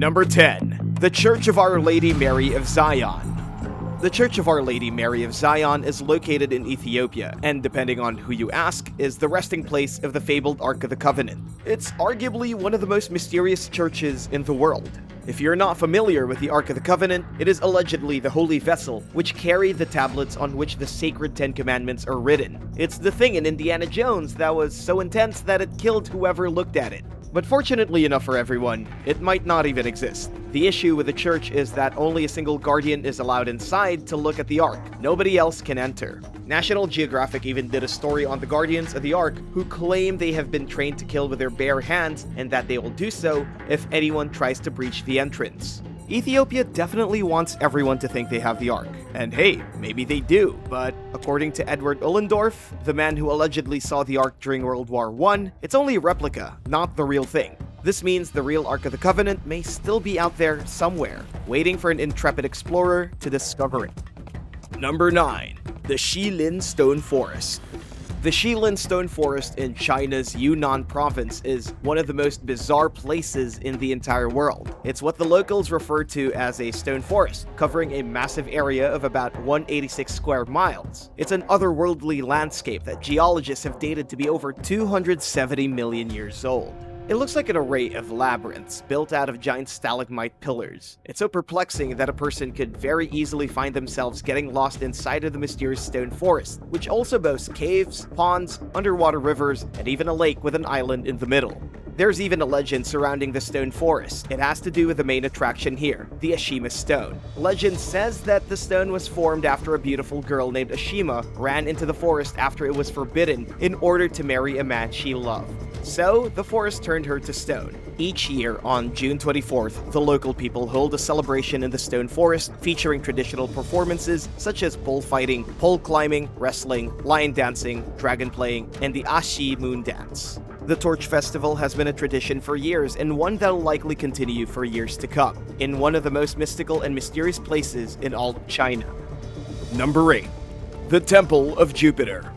Number 10. The Church of Our Lady Mary of Zion. The Church of Our Lady Mary of Zion is located in Ethiopia, and depending on who you ask, is the resting place of the fabled Ark of the Covenant. It's arguably one of the most mysterious churches in the world. If you're not familiar with the Ark of the Covenant, it is allegedly the holy vessel which carried the tablets on which the sacred Ten Commandments are written. It's the thing in Indiana Jones that was so intense that it killed whoever looked at it. But fortunately enough for everyone, it might not even exist. The issue with the church is that only a single guardian is allowed inside to look at the Ark. Nobody else can enter. National Geographic even did a story on the guardians of the Ark who claim they have been trained to kill with their bare hands and that they will do so if anyone tries to breach the entrance. Ethiopia definitely wants everyone to think they have the Ark. And hey, maybe they do, but according to Edward Ullendorf, the man who allegedly saw the Ark during World War I, it's only a replica, not the real thing. This means the real Ark of the Covenant may still be out there somewhere, waiting for an intrepid explorer to discover it. Number 9. The Shilin Stone Forest. The Shilin Stone Forest in China's Yunnan province is one of the most bizarre places in the entire world. It's what the locals refer to as a stone forest, covering a massive area of about 186 square miles. It's an otherworldly landscape that geologists have dated to be over 270 million years old. It looks like an array of labyrinths built out of giant stalagmite pillars. It's so perplexing that a person could very easily find themselves getting lost inside of the mysterious stone forest, which also boasts caves, ponds, underwater rivers, and even a lake with an island in the middle. There's even a legend surrounding the stone forest. It has to do with the main attraction here, the Ashima Stone. Legend says that the stone was formed after a beautiful girl named Ashima ran into the forest after it was forbidden in order to marry a man she loved. So, the forest turned her to stone. Each year, on June 24th, the local people hold a celebration in the stone forest featuring traditional performances such as bullfighting, pole climbing, wrestling, lion dancing, dragon playing, and the Ashi moon dance. The Torch Festival has been a tradition for years and one that'll likely continue for years to come, in one of the most mystical and mysterious places in all of China. Number 8. The Temple of Jupiter.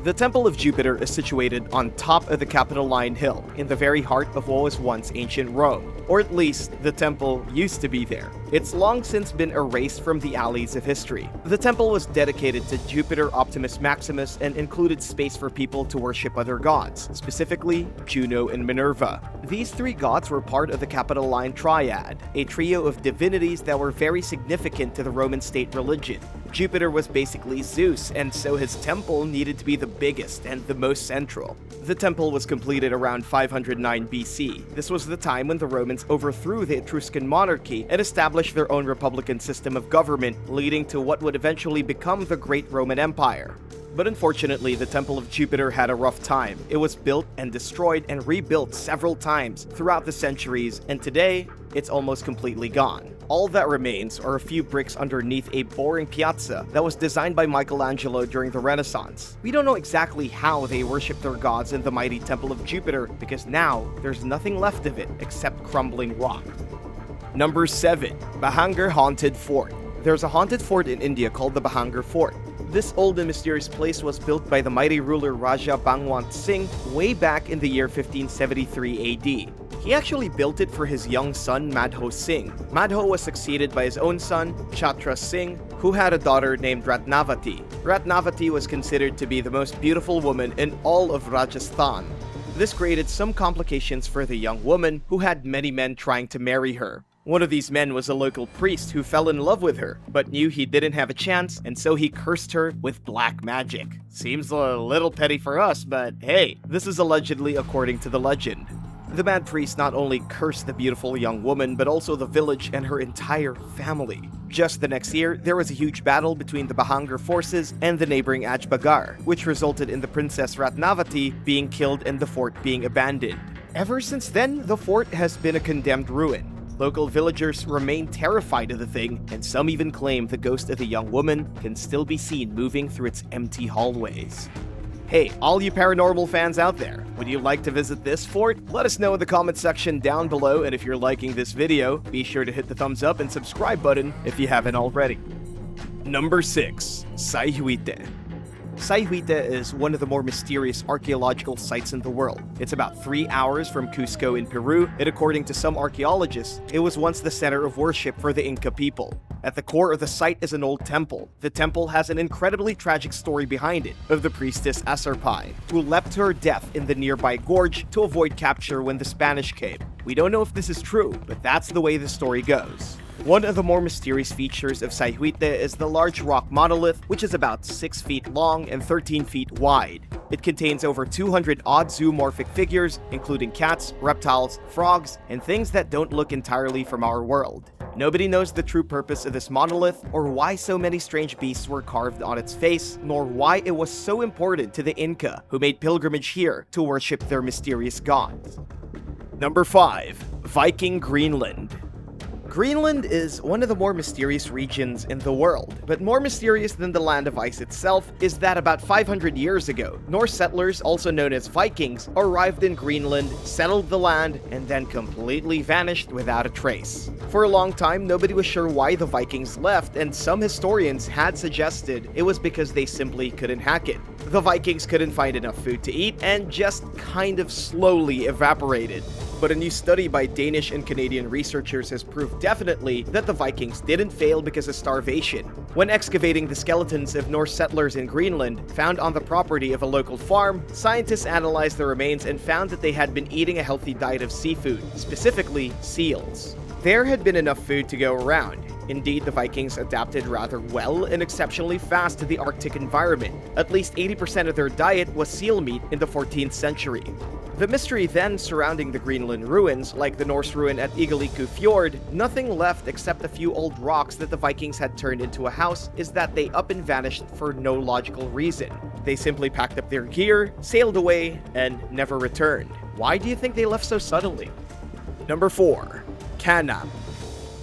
The Temple of Jupiter is situated on top of the Capitoline Hill, in the very heart of what was once ancient Rome. Or at least, the temple used to be there. It's long since been erased from the alleys of history. The temple was dedicated to Jupiter Optimus Maximus and included space for people to worship other gods, specifically Juno and Minerva. These three gods were part of the Capitoline Triad, a trio of divinities that were very significant to the Roman state religion. Jupiter was basically Zeus, and so his temple needed to be the biggest and the most central. The temple was completed around 509 BC. This was the time when the Romans overthrew the Etruscan monarchy and established their own republican system of government, leading to what would eventually become the Great Roman Empire. But unfortunately, the Temple of Jupiter had a rough time. It was built and destroyed and rebuilt several times throughout the centuries, and today, it's almost completely gone. All that remains are a few bricks underneath a boring piazza that was designed by Michelangelo during the Renaissance. We don't know exactly how they worshipped their gods in the mighty Temple of Jupiter, because now, there's nothing left of it except crumbling rock. Number 7. Bhangar Haunted Fort. There's a haunted fort in India called the Bhangar Fort. This old and mysterious place was built by the mighty ruler Raja Bhagwant Singh way back in the year 1573 AD. He actually built it for his young son Madho Singh. Madho was succeeded by his own son, Chhatra Singh, who had a daughter named Ratnavati. Ratnavati was considered to be the most beautiful woman in all of Rajasthan. This created some complications for the young woman, who had many men trying to marry her. One of these men was a local priest who fell in love with her, but knew he didn't have a chance, and so he cursed her with black magic. Seems a little petty for us, but hey, this is allegedly according to the legend. The mad priest not only cursed the beautiful young woman, but also the village and her entire family. Just the next year, there was a huge battle between the Bhangar forces and the neighboring Ajbagar, which resulted in the Princess Ratnavati being killed and the fort being abandoned. Ever since then, the fort has been a condemned ruin. Local villagers remain terrified of the thing, and some even claim the ghost of the young woman can still be seen moving through its empty hallways. Hey, all you paranormal fans out there, would you like to visit this fort? Let us know in the comment section down below, and if you're liking this video, be sure to hit the thumbs up and subscribe button if you haven't already. Number 6. Sayhuite. Sayhuita is one of the more mysterious archaeological sites in the world. It's about 3 hours from Cusco in Peru, and according to some archaeologists, it was once the center of worship for the Inca people. At the core of the site is an old temple. The temple has an incredibly tragic story behind it, of the priestess Asarpai, who leapt to her death in the nearby gorge to avoid capture when the Spanish came. We don't know if this is true, but that's the way the story goes. One of the more mysterious features of Sayhuita is the large rock monolith, which is about 6 feet long and 13 feet wide. It contains over 200 odd zoomorphic figures, including cats, reptiles, frogs, and things that don't look entirely from our world. Nobody knows the true purpose of this monolith, or why so many strange beasts were carved on its face, nor why it was so important to the Inca, who made pilgrimage here to worship their mysterious gods. Number 5. Viking Greenland. Greenland is one of the more mysterious regions in the world, but more mysterious than the land of ice itself is that about 500 years ago, Norse settlers, also known as Vikings, arrived in Greenland, settled the land, and then completely vanished without a trace. For a long time, nobody was sure why the Vikings left, and some historians had suggested it was because they simply couldn't hack it. The Vikings couldn't find enough food to eat, and just kind of slowly evaporated. But a new study by Danish and Canadian researchers has proved definitely that the Vikings didn't fail because of starvation. When excavating the skeletons of Norse settlers in Greenland, found on the property of a local farm, scientists analyzed the remains and found that they had been eating a healthy diet of seafood, specifically seals. There had been enough food to go around. Indeed, the Vikings adapted rather well and exceptionally fast to the Arctic environment. At least 80% of their diet was seal meat in the 14th century. The mystery then surrounding the Greenland ruins, like the Norse ruin at Igaliku Fjord, nothing left except a few old rocks that the Vikings had turned into a house, is that they up and vanished for no logical reason. They simply packed up their gear, sailed away, and never returned. Why do you think they left so suddenly? Number 4. Kanam.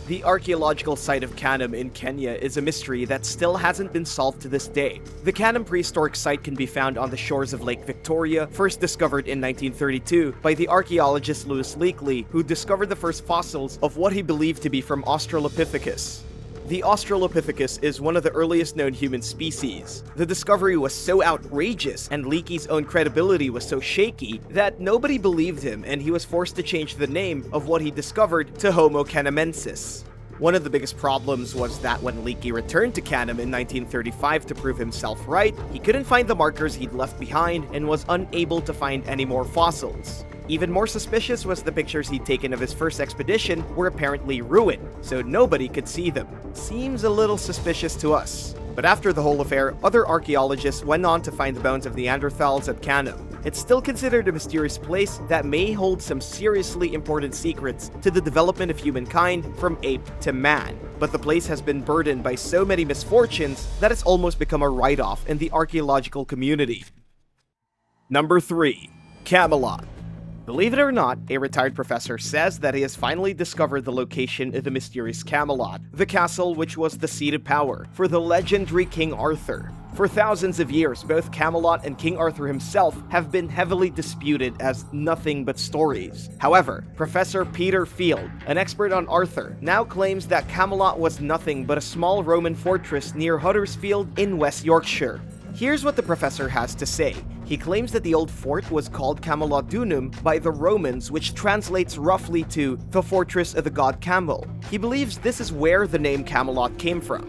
The archaeological site of Kanam in Kenya is a mystery that still hasn't been solved to this day. The Kanam prehistoric site can be found on the shores of Lake Victoria, first discovered in 1932 by the archaeologist Louis Leakey, who discovered the first fossils of what he believed to be from Australopithecus. The Australopithecus is one of the earliest known human species. The discovery was so outrageous, and Leakey's own credibility was so shaky, that nobody believed him, and he was forced to change the name of what he discovered to Homo kanamensis. One of the biggest problems was that when Leakey returned to Kanam in 1935 to prove himself right, he couldn't find the markers he'd left behind and was unable to find any more fossils. Even more suspicious was the pictures he'd taken of his first expedition were apparently ruined, so nobody could see them. Seems a little suspicious to us. But after the whole affair, other archaeologists went on to find the bones of Neanderthals at Kanam. It's still considered a mysterious place that may hold some seriously important secrets to the development of humankind from ape to man. But the place has been burdened by so many misfortunes that it's almost become a write-off in the archaeological community. Number 3. Camelot. Believe it or not, a retired professor says that he has finally discovered the location of the mysterious Camelot, the castle which was the seat of power for the legendary King Arthur. For thousands of years, both Camelot and King Arthur himself have been heavily disputed as nothing but stories. However, Professor Peter Field, an expert on Arthur, now claims that Camelot was nothing but a small Roman fortress near Huddersfield in West Yorkshire. Here's what the professor has to say. He claims that the old fort was called Camalodunum by the Romans, which translates roughly to the fortress of the god Camel. He believes this is where the name Camelot came from.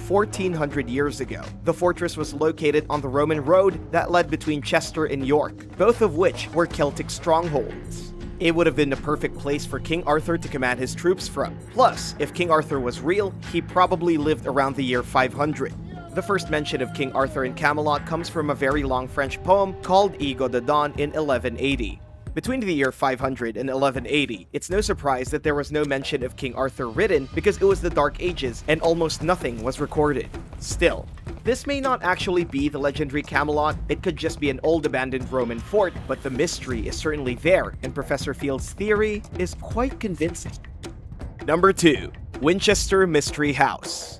1400 years ago, the fortress was located on the Roman road that led between Chester and York, both of which were Celtic strongholds. It would have been the perfect place for King Arthur to command his troops from. Plus, if King Arthur was real, he probably lived around the year 500. The first mention of King Arthur in Camelot comes from a very long French poem called Ego de Dawn in 1180. Between the year 500 and 1180, it's no surprise that there was no mention of King Arthur written because it was the Dark Ages and almost nothing was recorded. Still, this may not actually be the legendary Camelot, it could just be an old abandoned Roman fort, but the mystery is certainly there, and Professor Field's theory is quite convincing. Number 2. Winchester Mystery House.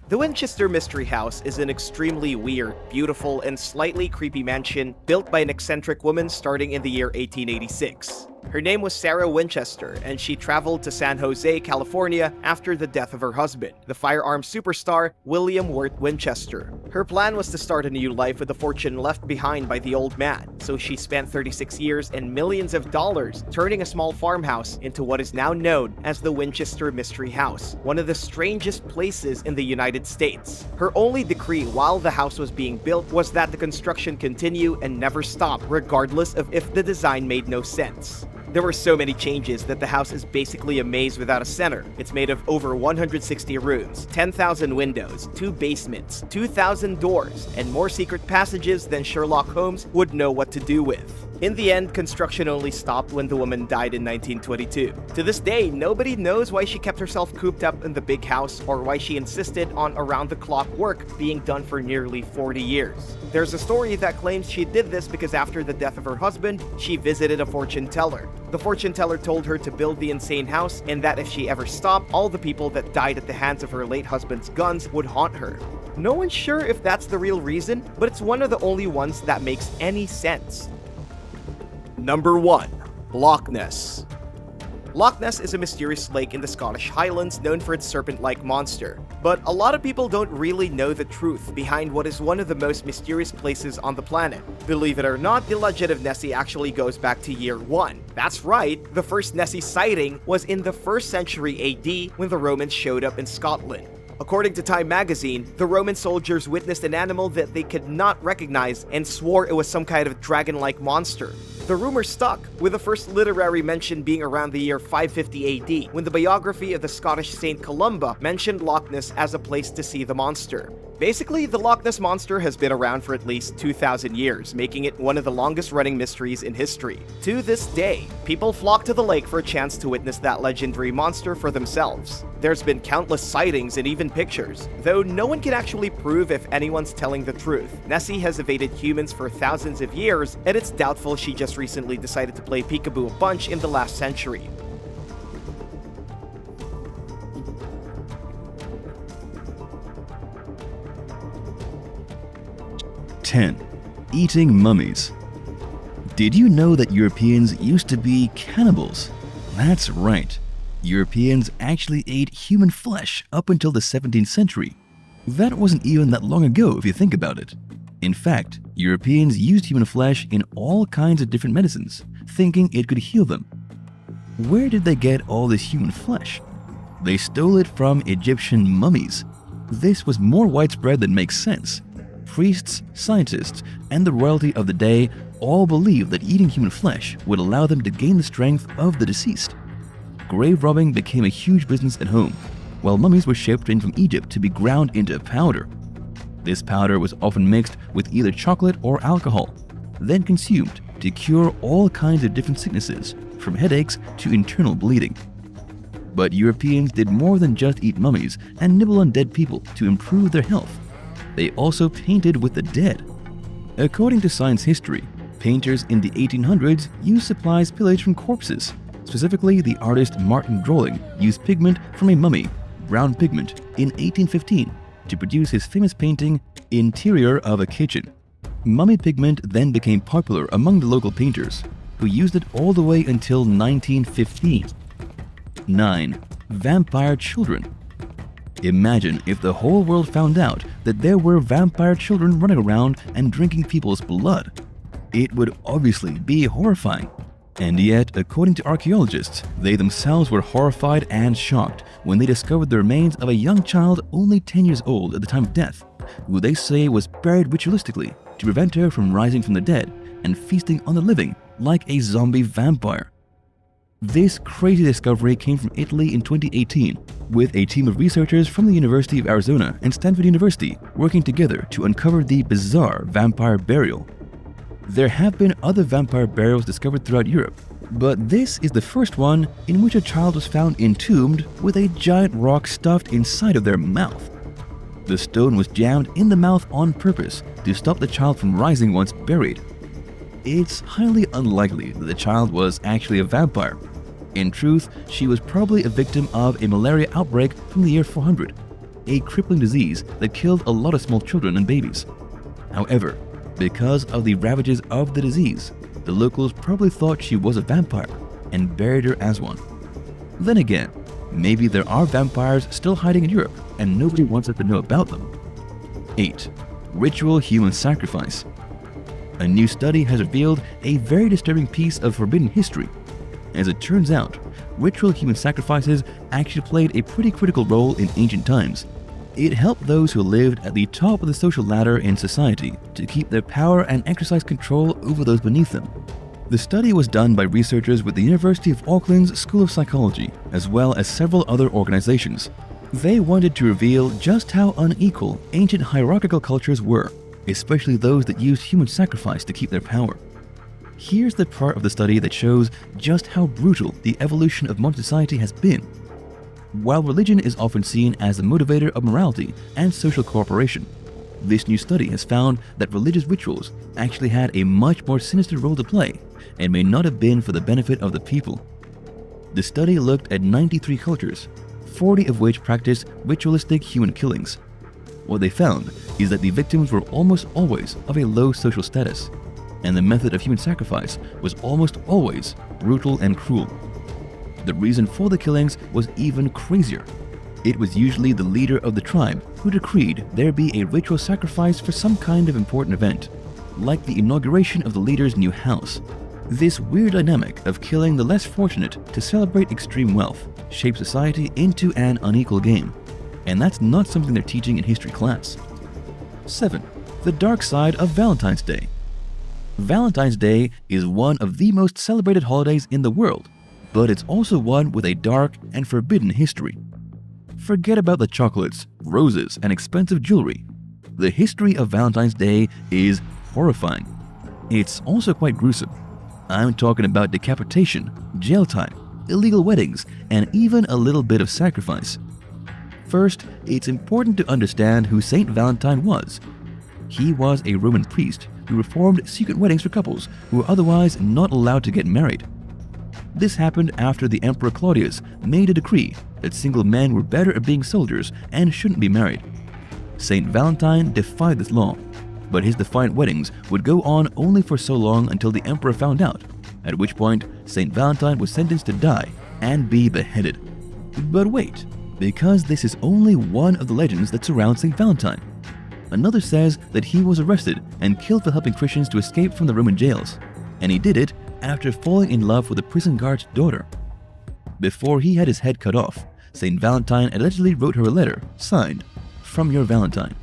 The Winchester Mystery House is an extremely weird, beautiful, and slightly creepy mansion built by an eccentric woman starting in the year 1886. Her name was Sarah Winchester, and she traveled to San Jose, California after the death of her husband, the firearms superstar William Wirt Winchester. Her plan was to start a new life with the fortune left behind by the old man, so she spent 36 years and millions of dollars turning a small farmhouse into what is now known as the Winchester Mystery House, one of the strangest places in the United States. Her only decree while the house was being built was that the construction continue and never stop, regardless of if the design made no sense. There were so many changes that the house is basically a maze without a center. It's made of over 160 rooms, 10,000 windows, 2 basements, 2,000 doors, and more secret passages than Sherlock Holmes would know what to do with. In the end, construction only stopped when the woman died in 1922. To this day, nobody knows why she kept herself cooped up in the big house or why she insisted on around-the-clock work being done for nearly 40 years. There's a story that claims she did this because after the death of her husband, she visited a fortune teller. The fortune teller told her to build the insane house and that if she ever stopped, all the people that died at the hands of her late husband's guns would haunt her. No one's sure if that's the real reason, but it's one of the only ones that makes any sense. Number 1. Loch Ness. Loch Ness is a mysterious lake in the Scottish Highlands known for its serpent-like monster. But a lot of people don't really know the truth behind what is one of the most mysterious places on the planet. Believe it or not, the legend of Nessie actually goes back to year 1. That's right, the first Nessie sighting was in the 1st century AD when the Romans showed up in Scotland. According to Time magazine, the Roman soldiers witnessed an animal that they could not recognize and swore it was some kind of dragon-like monster. The rumor stuck, with the first literary mention being around the year 550 AD, when the biography of the Scottish Saint Columba mentioned Loch Ness as a place to see the monster. Basically, the Loch Ness Monster has been around for at least 2,000 years, making it one of the longest-running mysteries in history. To this day, people flock to the lake for a chance to witness that legendary monster for themselves. There's been countless sightings and even pictures, though no one can actually prove if anyone's telling the truth. Nessie has evaded humans for thousands of years, and it's doubtful she just recently decided to play peekaboo a bunch in the last century. Eating mummies. Did you know that Europeans used to be cannibals? That's right. Europeans actually ate human flesh up until the 17th century. That wasn't even that long ago if you think about it. In fact, Europeans used human flesh in all kinds of different medicines, thinking it could heal them. Where did they get all this human flesh? They stole it from Egyptian mummies. This was more widespread than makes sense. Priests, scientists, and the royalty of the day all believed that eating human flesh would allow them to gain the strength of the deceased. Grave robbing became a huge business at home, while mummies were shipped in from Egypt to be ground into powder. This powder was often mixed with either chocolate or alcohol, then consumed to cure all kinds of different sicknesses, from headaches to internal bleeding. But Europeans did more than just eat mummies and nibble on dead people to improve their health. They also painted with the dead. According to science history, painters in the 1800s used supplies pillaged from corpses. Specifically, the artist Martin Drolling used pigment from a mummy, brown pigment, in 1815 to produce his famous painting, Interior of a Kitchen. Mummy pigment then became popular among the local painters, who used it all the way until 1915. 9. Vampire children. Imagine if the whole world found out that there were vampire children running around and drinking people's blood. It would obviously be horrifying. And yet, according to archaeologists, they themselves were horrified and shocked when they discovered the remains of a young child only 10 years old at the time of death, who they say was buried ritualistically to prevent her from rising from the dead and feasting on the living like a zombie vampire. This crazy discovery came from Italy in 2018, with a team of researchers from the University of Arizona and Stanford University working together to uncover the bizarre vampire burial. There have been other vampire burials discovered throughout Europe, but this is the first one in which a child was found entombed with a giant rock stuffed inside of their mouth. The stone was jammed in the mouth on purpose to stop the child from rising once buried. It's highly unlikely that the child was actually a vampire. In truth, she was probably a victim of a malaria outbreak from the year 400, a crippling disease that killed a lot of small children and babies. However, because of the ravages of the disease, the locals probably thought she was a vampire and buried her as one. Then again, maybe there are vampires still hiding in Europe and nobody wants us to know about them. 8. Ritual human sacrifice. A new study has revealed a very disturbing piece of forbidden history. As it turns out, ritual human sacrifices actually played a pretty critical role in ancient times. It helped those who lived at the top of the social ladder in society to keep their power and exercise control over those beneath them. The study was done by researchers with the University of Auckland's School of Psychology, as well as several other organizations. They wanted to reveal just how unequal ancient hierarchical cultures were, especially those that used human sacrifice to keep their power. Here's the part of the study that shows just how brutal the evolution of modern society has been. While religion is often seen as the motivator of morality and social cooperation, this new study has found that religious rituals actually had a much more sinister role to play and may not have been for the benefit of the people. The study looked at 93 cultures, 40 of which practiced ritualistic human killings. What they found is that the victims were almost always of a low social status, and the method of human sacrifice was almost always brutal and cruel. The reason for the killings was even crazier. It was usually the leader of the tribe who decreed there be a ritual sacrifice for some kind of important event, like the inauguration of the leader's new house. This weird dynamic of killing the less fortunate to celebrate extreme wealth shaped society into an unequal game, and that's not something they're teaching in history class. 7. The dark side of Valentine's Day. Valentine's Day is one of the most celebrated holidays in the world, but it's also one with a dark and forbidden history. Forget about the chocolates, roses, and expensive jewelry. The history of Valentine's Day is horrifying. It's also quite gruesome. I'm talking about decapitation, jail time, illegal weddings, and even a little bit of sacrifice. First, it's important to understand who Saint Valentine was. He was a Roman priest who performed secret weddings for couples who were otherwise not allowed to get married. This happened after the Emperor Claudius made a decree that single men were better at being soldiers and shouldn't be married. Saint Valentine defied this law, but his defiant weddings would go on only for so long until the emperor found out, at which point Saint Valentine was sentenced to die and be beheaded. But wait, because this is only one of the legends that surround Saint Valentine. Another says that he was arrested and killed for helping Christians to escape from the Roman jails, and he did it after falling in love with the prison guard's daughter. Before he had his head cut off, Saint Valentine allegedly wrote her a letter signed, "From your Valentine."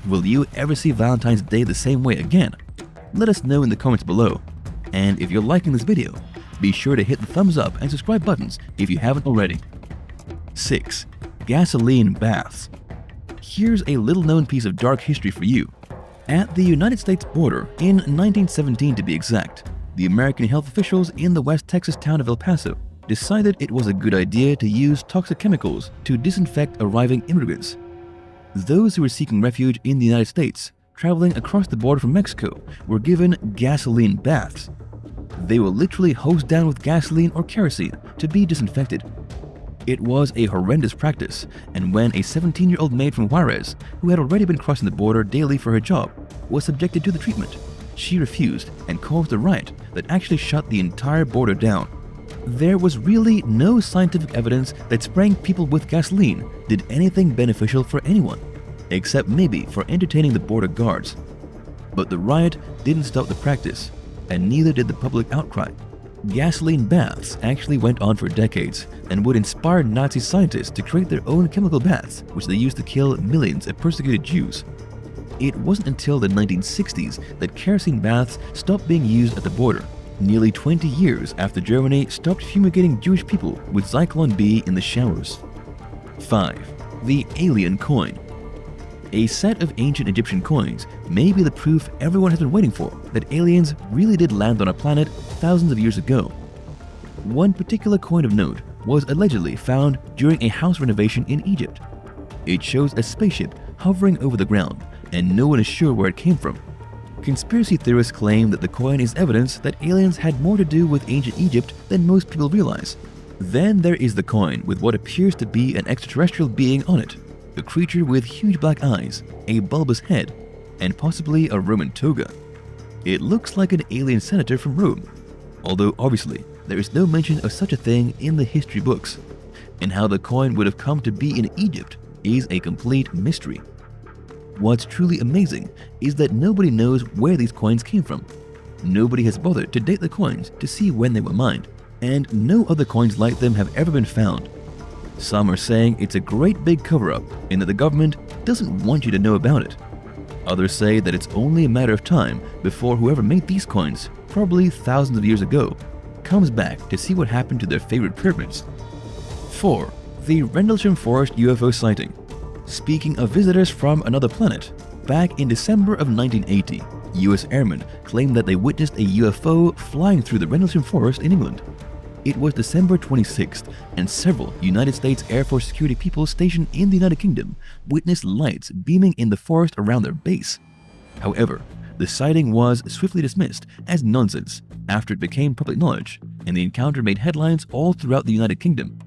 Will you ever see Valentine's Day the same way again? Let us know in the comments below. And if you're liking this video, be sure to hit the thumbs up and subscribe buttons if you haven't already. 6. Gasoline baths. Here's a little-known piece of dark history for you. At the United States border, in 1917 to be exact, the American health officials in the West Texas town of El Paso decided it was a good idea to use toxic chemicals to disinfect arriving immigrants. Those who were seeking refuge in the United States, traveling across the border from Mexico, were given gasoline baths. They were literally hosed down with gasoline or kerosene to be disinfected. It was a horrendous practice, and when a 17-year-old maid from Juarez, who had already been crossing the border daily for her job, was subjected to the treatment, she refused and caused a riot that actually shut the entire border down. There was really no scientific evidence that spraying people with gasoline did anything beneficial for anyone, except maybe for entertaining the border guards. But the riot didn't stop the practice, and neither did the public outcry. Gasoline baths actually went on for decades and would inspire Nazi scientists to create their own chemical baths, which they used to kill millions of persecuted Jews. It wasn't until the 1960s that kerosene baths stopped being used at the border, nearly 20 years after Germany stopped fumigating Jewish people with Zyklon B in the showers. 5. The alien coin. A set of ancient Egyptian coins may be the proof everyone has been waiting for that aliens really did land on our planet thousands of years ago. One particular coin of note was allegedly found during a house renovation in Egypt. It shows a spaceship hovering over the ground, and no one is sure where it came from. Conspiracy theorists claim that the coin is evidence that aliens had more to do with ancient Egypt than most people realize. Then there is the coin with what appears to be an extraterrestrial being on it, a creature with huge black eyes, a bulbous head, and possibly a Roman toga. It looks like an alien senator from Rome, although obviously there is no mention of such a thing in the history books, and how the coin would have come to be in Egypt is a complete mystery. What's truly amazing is that nobody knows where these coins came from. Nobody has bothered to date the coins to see when they were mined, and no other coins like them have ever been found. Some are saying it's a great big cover-up and that the government doesn't want you to know about it. Others say that it's only a matter of time before whoever made these coins, probably thousands of years ago, comes back to see what happened to their favorite pyramids. 4. The Rendlesham Forest UFO sighting. Speaking of visitors from another planet, back in December of 1980, US airmen claimed that they witnessed a UFO flying through the Rendlesham Forest in England. It was December 26th, and several United States Air Force security people stationed in the United Kingdom witnessed lights beaming in the forest around their base. However, the sighting was swiftly dismissed as nonsense after it became public knowledge, and the encounter made headlines all throughout the United Kingdom.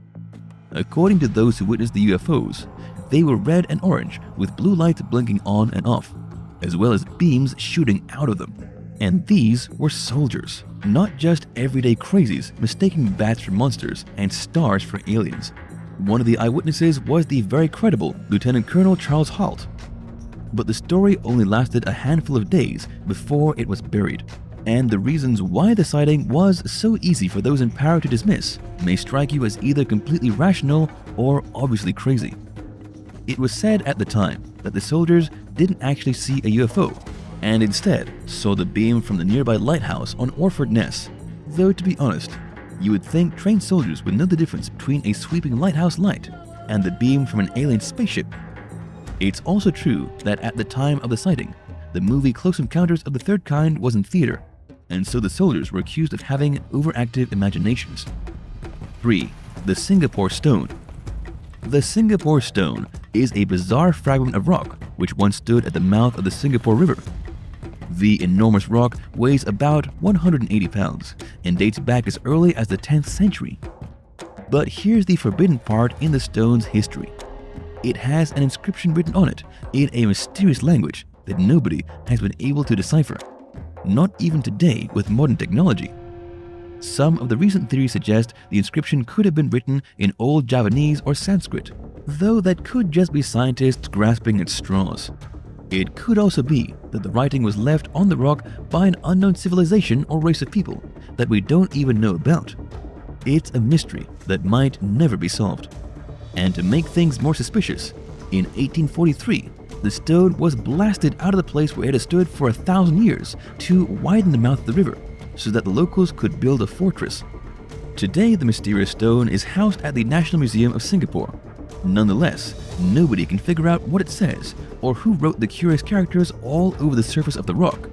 According to those who witnessed the UFOs, they were red and orange with blue lights blinking on and off, as well as beams shooting out of them. And these were soldiers, not just everyday crazies mistaking bats for monsters and stars for aliens. One of the eyewitnesses was the very credible Lieutenant Colonel Charles Halt. But the story only lasted a handful of days before it was buried, and the reasons why the sighting was so easy for those in power to dismiss may strike you as either completely rational or obviously crazy. It was said at the time that the soldiers didn't actually see a UFO, and instead saw the beam from the nearby lighthouse on Orford Ness. Though to be honest, you would think trained soldiers would know the difference between a sweeping lighthouse light and the beam from an alien spaceship. It's also true that at the time of the sighting, the movie Close Encounters of the Third Kind was in theater, and so the soldiers were accused of having overactive imaginations. 3. The Singapore Stone. The Singapore Stone is a bizarre fragment of rock which once stood at the mouth of the Singapore River. The enormous rock weighs about 180 pounds and dates back as early as the 10th century. But here's the forbidden part in the stone's history. It has an inscription written on it in a mysterious language that nobody has been able to decipher, not even today with modern technology. Some of the recent theories suggest the inscription could have been written in Old Javanese or Sanskrit, though that could just be scientists grasping at straws. It could also be that the writing was left on the rock by an unknown civilization or race of people that we don't even know about. It's a mystery that might never be solved. And to make things more suspicious, in 1843, the stone was blasted out of the place where it had stood for 1,000 years to widen the mouth of the river so that the locals could build a fortress. Today, the mysterious stone is housed at the National Museum of Singapore. Nonetheless, nobody can figure out what it says or who wrote the curious characters all over the surface of the rock.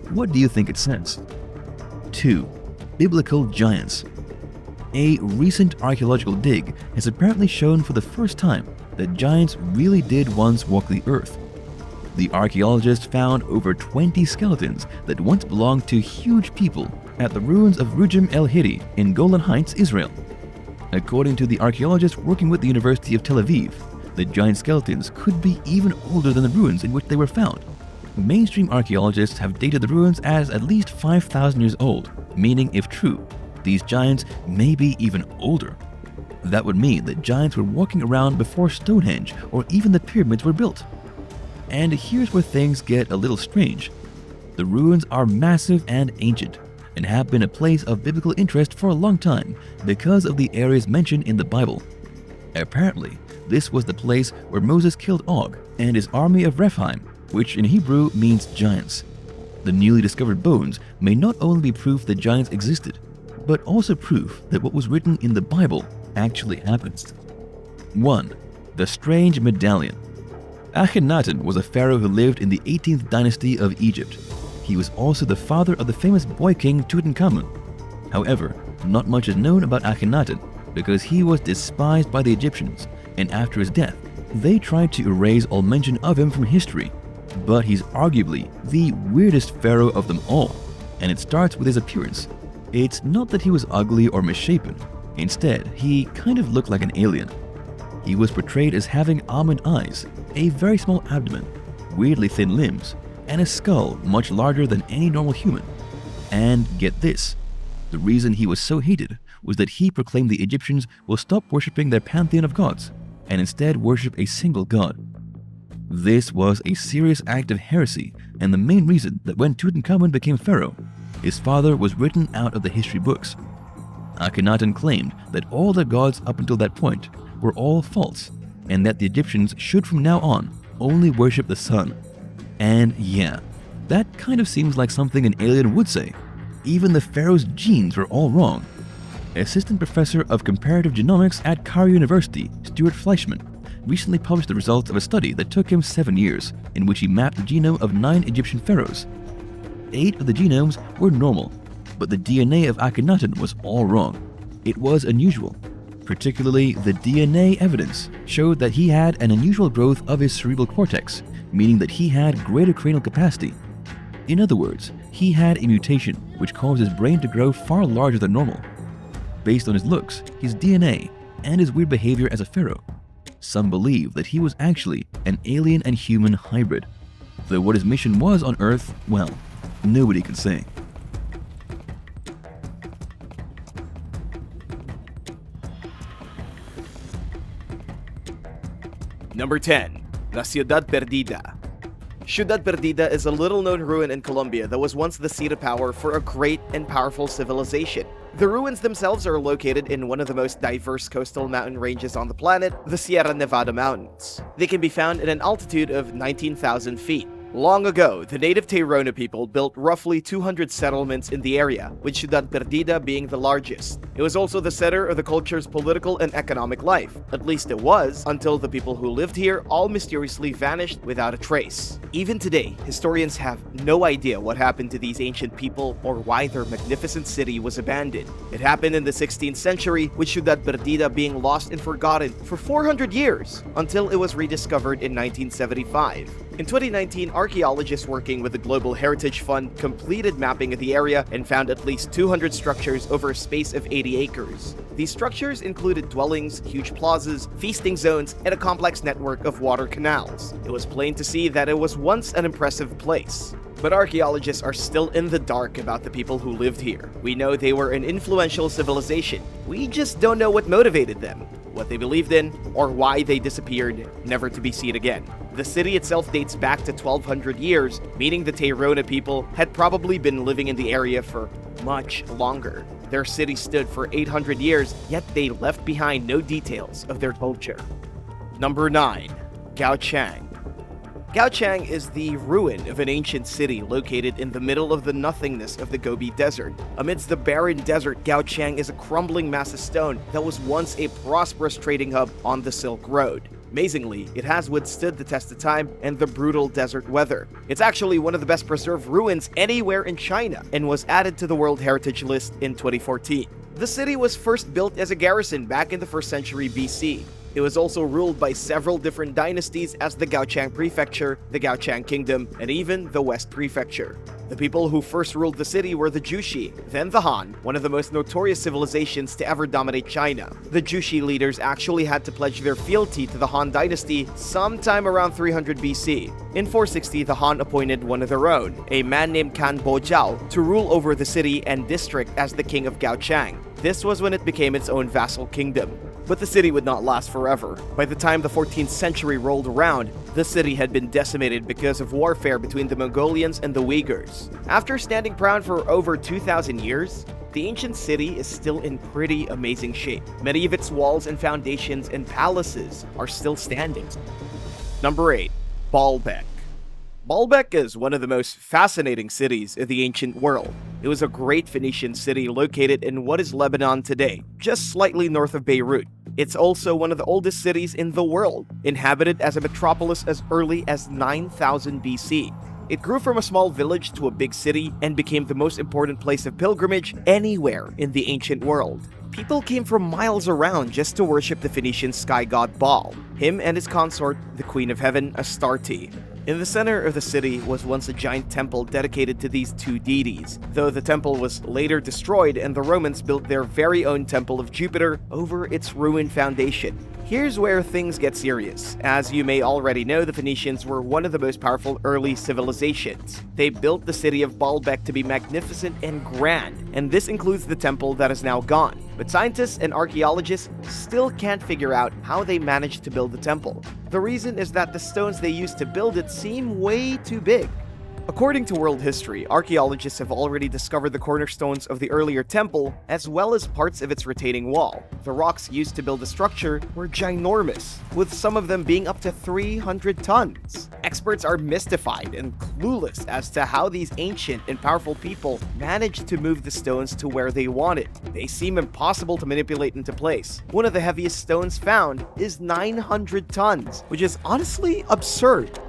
What do you think it says? 2. Biblical giants. A recent archaeological dig has apparently shown for the first time that giants really did once walk the earth. The archaeologists found over 20 skeletons that once belonged to huge people at the ruins of Rujim El Hiri in Golan Heights, Israel. According to the archaeologists working with the University of Tel Aviv, the giant skeletons could be even older than the ruins in which they were found. Mainstream archaeologists have dated the ruins as at least 5,000 years old, meaning if true, these giants may be even older. That would mean that giants were walking around before Stonehenge or even the pyramids were built. And here's where things get a little strange. The ruins are massive and ancient, and have been a place of biblical interest for a long time because of the areas mentioned in the Bible. Apparently, this was the place where Moses killed Og and his army of Rephaim, which in Hebrew means giants. The newly discovered bones may not only be proof that giants existed, but also proof that what was written in the Bible actually happened. 1. The Strange Medallion. Akhenaten was a pharaoh who lived in the 18th dynasty of Egypt. He was also the father of the famous boy king Tutankhamun. However, not much is known about Akhenaten because he was despised by the Egyptians, and after his death, they tried to erase all mention of him from history. But he's arguably the weirdest pharaoh of them all, and it starts with his appearance. It's not that he was ugly or misshapen. Instead, he kind of looked like an alien. He was portrayed as having almond eyes, a very small abdomen, weirdly thin limbs, and a skull much larger than any normal human. And get this, The reason he was so hated was that he proclaimed the Egyptians will stop worshipping their pantheon of gods and instead worship a single god. This was a serious act of heresy and the main reason that when Tutankhamun became pharaoh, his father was written out of the history books. Akhenaten claimed that all their gods up until that point were all false and that the Egyptians should from now on only worship the sun. And yeah, that kind of seems like something an alien would say. Even the pharaoh's genes were all wrong. Assistant Professor of Comparative Genomics at Cairo University, Stuart Fleischman, recently published the results of a study that took him 7 years, in which he mapped the genome of 9 Egyptian pharaohs. 8 of the genomes were normal, but the DNA of Akhenaten was all wrong. It was unusual. Particularly, the DNA evidence showed that he had an unusual growth of his cerebral cortex, meaning that he had greater cranial capacity. In other words, he had a mutation which caused his brain to grow far larger than normal. Based on his looks, his DNA, and his weird behavior as a pharaoh, some believe that he was actually an alien and human hybrid. Though what his mission was on Earth, well, nobody can say. Number 10. La Ciudad Perdida. Ciudad Perdida is a little-known ruin in Colombia that was once the seat of power for a great and powerful civilization. The ruins themselves are located in one of the most diverse coastal mountain ranges on the planet, the Sierra Nevada Mountains. They can be found at an altitude of 19,000 feet. Long ago, the native Tairona people built roughly 200 settlements in the area, with Ciudad Perdida being the largest. It was also the center of the culture's political and economic life. At least it was, until the people who lived here all mysteriously vanished without a trace. Even today, historians have no idea what happened to these ancient people or why their magnificent city was abandoned. It happened in the 16th century, with Ciudad Perdida being lost and forgotten for 400 years, until it was rediscovered in 1975. In 2019, archaeologists working with the Global Heritage Fund completed mapping of the area and found at least 200 structures over a space of 80 acres. These structures included dwellings, huge plazas, feasting zones, and a complex network of water canals. It was plain to see that it was once an impressive place. But archaeologists are still in the dark about the people who lived here. We know they were an influential civilization. We just don't know what motivated them, what they believed in, or why they disappeared, never to be seen again. The city itself dates back to 1200 years, meaning the Tairona people had probably been living in the area for much longer. Their city stood for 800 years, yet they left behind no details of their culture. Number 9. Gaochang. Gaochang is the ruin of an ancient city located in the middle of the nothingness of the Gobi Desert. Amidst the barren desert, Gaochang is a crumbling mass of stone that was once a prosperous trading hub on the Silk Road. Amazingly, it has withstood the test of time and the brutal desert weather. It's actually one of the best preserved ruins anywhere in China and was added to the World Heritage List in 2014. The city was first built as a garrison back in the 1st century BC. It was also ruled by several different dynasties as the Gaochang Prefecture, the Gaochang Kingdom, and even the West Prefecture. The people who first ruled the city were the Jushi, then the Han, one of the most notorious civilizations to ever dominate China. The Jushi leaders actually had to pledge their fealty to the Han dynasty sometime around 300 BC. In 460, the Han appointed one of their own, a man named Kan Bojiao, to rule over the city and district as the king of Gaochang. This was when it became its own vassal kingdom. But the city would not last forever. By the time the 14th century rolled around, the city had been decimated because of warfare between the Mongolians and the Uyghurs. After standing proud for over 2,000 years, the ancient city is still in pretty amazing shape. Many of its walls and foundations and palaces are still standing. Number 8. Baalbek. Baalbek is one of the most fascinating cities of the ancient world. It was a great Phoenician city located in what is Lebanon today, just slightly north of Beirut. It's also one of the oldest cities in the world, inhabited as a metropolis as early as 9000 BC. It grew from a small village to a big city and became the most important place of pilgrimage anywhere in the ancient world. People came from miles around just to worship the Phoenician sky god Baal, him and his consort, the Queen of Heaven, Astarte. In the center of the city was once a giant temple dedicated to these two deities, though the temple was later destroyed and the Romans built their very own temple of Jupiter over its ruined foundation. Here's where things get serious. As you may already know, the Phoenicians were one of the most powerful early civilizations. They built the city of Baalbek to be magnificent and grand, and this includes the temple that is now gone. But scientists and archaeologists still can't figure out how they managed to build the temple. The reason is that the stones they used to build it seem way too big. According to world history, archaeologists have already discovered the cornerstones of the earlier temple, as well as parts of its retaining wall. The rocks used to build the structure were ginormous, with some of them being up to 300 tons. Experts are mystified and clueless as to how these ancient and powerful people managed to move the stones to where they wanted. They seem impossible to manipulate into place. One of the heaviest stones found is 900 tons, which is honestly absurd.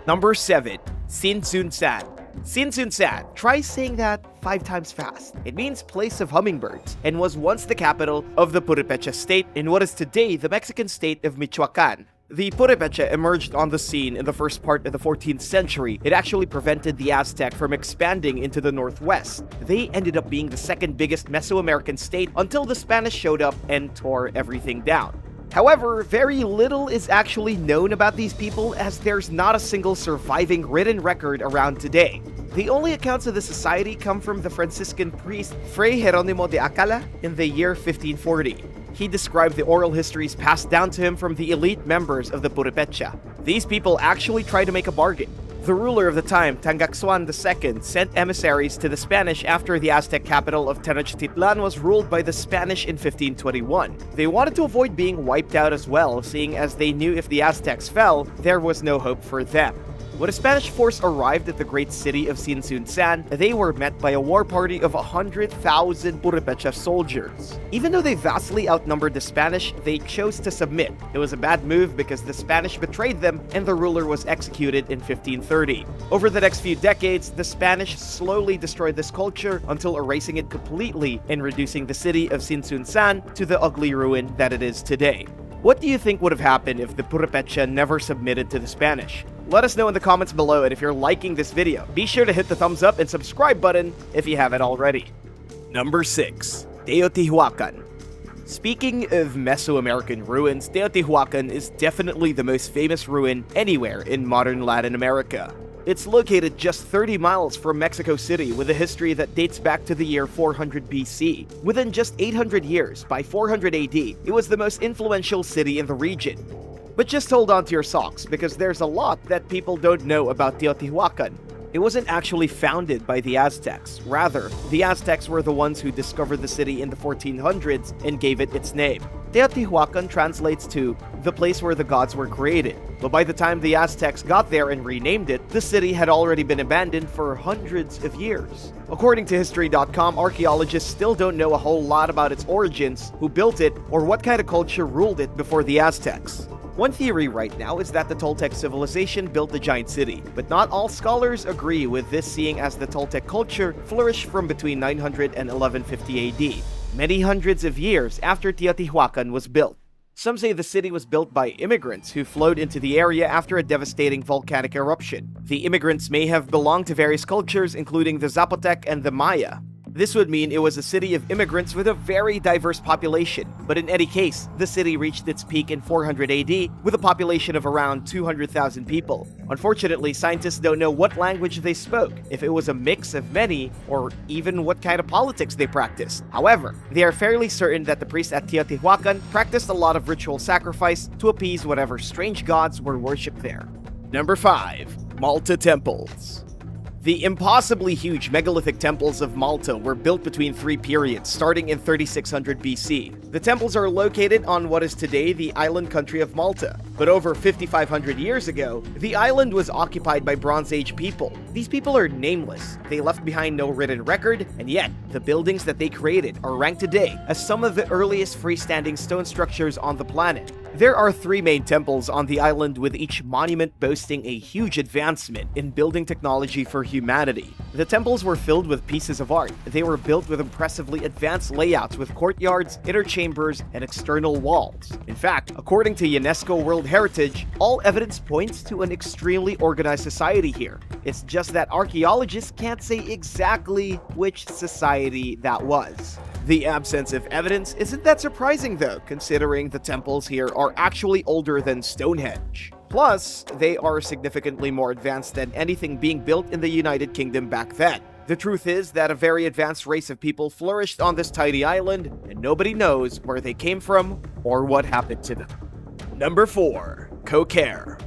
Number 7. Tsinsuan. Tsinsuan. Try saying that 5 times fast. It means place of hummingbirds and was once the capital of the Purepecha state in what is today the Mexican state of Michoacan. The Purepecha emerged on the scene in the first part of the 14th century. It actually prevented the Aztec from expanding into the northwest. They ended up being the second biggest Mesoamerican state until the Spanish showed up and tore everything down. However, very little is actually known about these people, as there's not a single surviving written record around today. The only accounts of the society come from the Franciscan priest Fray Jerónimo de Alcala in the year 1540. He described the oral histories passed down to him from the elite members of the Purepecha. These people actually tried to make a bargain. The ruler of the time, Tangaxuan II, sent emissaries to the Spanish after the Aztec capital of Tenochtitlan was ruled by the Spanish in 1521. They wanted to avoid being wiped out as well, seeing as they knew if the Aztecs fell, there was no hope for them. When a Spanish force arrived at the great city of Tsinsuan, they were met by a war party of 100,000 Purepecha soldiers. Even though they vastly outnumbered the Spanish, they chose to submit. It was a bad move because the Spanish betrayed them and the ruler was executed in 1530. Over the next few decades, the Spanish slowly destroyed this culture until erasing it completely and reducing the city of Tsinsuan to the ugly ruin that it is today. What do you think would have happened if the Purepecha never submitted to the Spanish? Let us know in the comments below, and if you're liking this video, be sure to hit the thumbs up and subscribe button if you haven't already. Number 6. Teotihuacan. Speaking of Mesoamerican ruins, Teotihuacan is definitely the most famous ruin anywhere in modern Latin America. It's located just 30 miles from Mexico City with a history that dates back to the year 400 BC. Within just 800 years, by 400 AD, it was the most influential city in the region. But just hold on to your socks, because there's a lot that people don't know about Teotihuacan. It wasn't actually founded by the Aztecs. Rather, the Aztecs were the ones who discovered the city in the 1400s and gave it its name. Teotihuacan translates to the place where the gods were created. But by the time the Aztecs got there and renamed it, the city had already been abandoned for hundreds of years. According to History.com, archaeologists still don't know a whole lot about its origins, who built it, or what kind of culture ruled it before the Aztecs. One theory right now is that the Toltec civilization built the giant city, but not all scholars agree with this, seeing as the Toltec culture flourished from between 900 and 1150 AD, many hundreds of years after Teotihuacan was built. Some say the city was built by immigrants who flowed into the area after a devastating volcanic eruption. The immigrants may have belonged to various cultures, including the Zapotec and the Maya. This would mean it was a city of immigrants with a very diverse population, but in any case, the city reached its peak in 400 AD with a population of around 200,000 people. Unfortunately, scientists don't know what language they spoke, if it was a mix of many, or even what kind of politics they practiced. However, they are fairly certain that the priests at Teotihuacan practiced a lot of ritual sacrifice to appease whatever strange gods were worshipped there. Number 5. Malta Temples. The impossibly huge megalithic temples of Malta were built between 3 periods, starting in 3600 BC. The temples are located on what is today the island country of Malta. But over 5,500 years ago, the island was occupied by Bronze Age people. These people are nameless. They left behind no written record, and yet, the buildings that they created are ranked today as some of the earliest freestanding stone structures on the planet. There are 3 main temples on the island, with each monument boasting a huge advancement in building technology for humanity. The temples were filled with pieces of art. They were built with impressively advanced layouts with courtyards, inner chambers, and external walls. In fact, according to UNESCO World Heritage, all evidence points to an extremely organized society here. It's just that archaeologists can't say exactly which society that was. The absence of evidence isn't that surprising though, considering the temples here are actually older than Stonehenge. Plus, they are significantly more advanced than anything being built in the United Kingdom back then. The truth is that a very advanced race of people flourished on this tiny island, and nobody knows where they came from or what happened to them. Number 4. Kokare.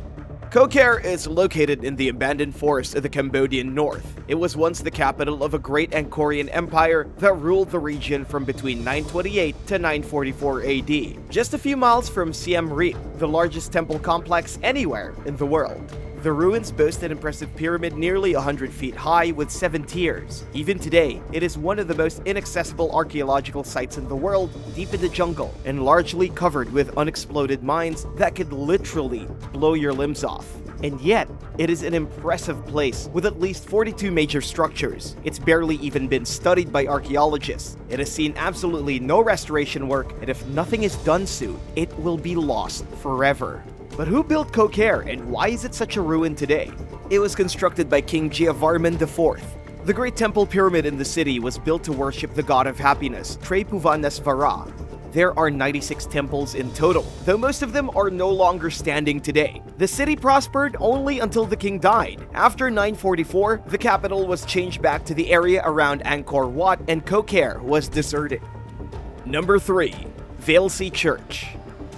Kokare is located in the abandoned forest of the Cambodian north. It was once the capital of a great Angkorian empire that ruled the region from between 928 to 944 AD, just a few miles from Siem Reap, the largest temple complex anywhere in the world. The ruins boast an impressive pyramid nearly 100 feet high with 7 tiers. Even today, it is one of the most inaccessible archaeological sites in the world, deep in the jungle, and largely covered with unexploded mines that could literally blow your limbs off. And yet, it is an impressive place with at least 42 major structures. It's barely even been studied by archaeologists. It has seen absolutely no restoration work, and if nothing is done soon, it will be lost forever. But who built Kokare, and why is it such a ruin today? It was constructed by King Jayavarman IV. The Great Temple Pyramid in the city was built to worship the god of happiness, Tribhuvanesvara. There are 96 temples in total, though most of them are no longer standing today. The city prospered only until the king died. After 944, the capital was changed back to the area around Angkor Wat, and Kokare was deserted. Number 3. Valsea Church.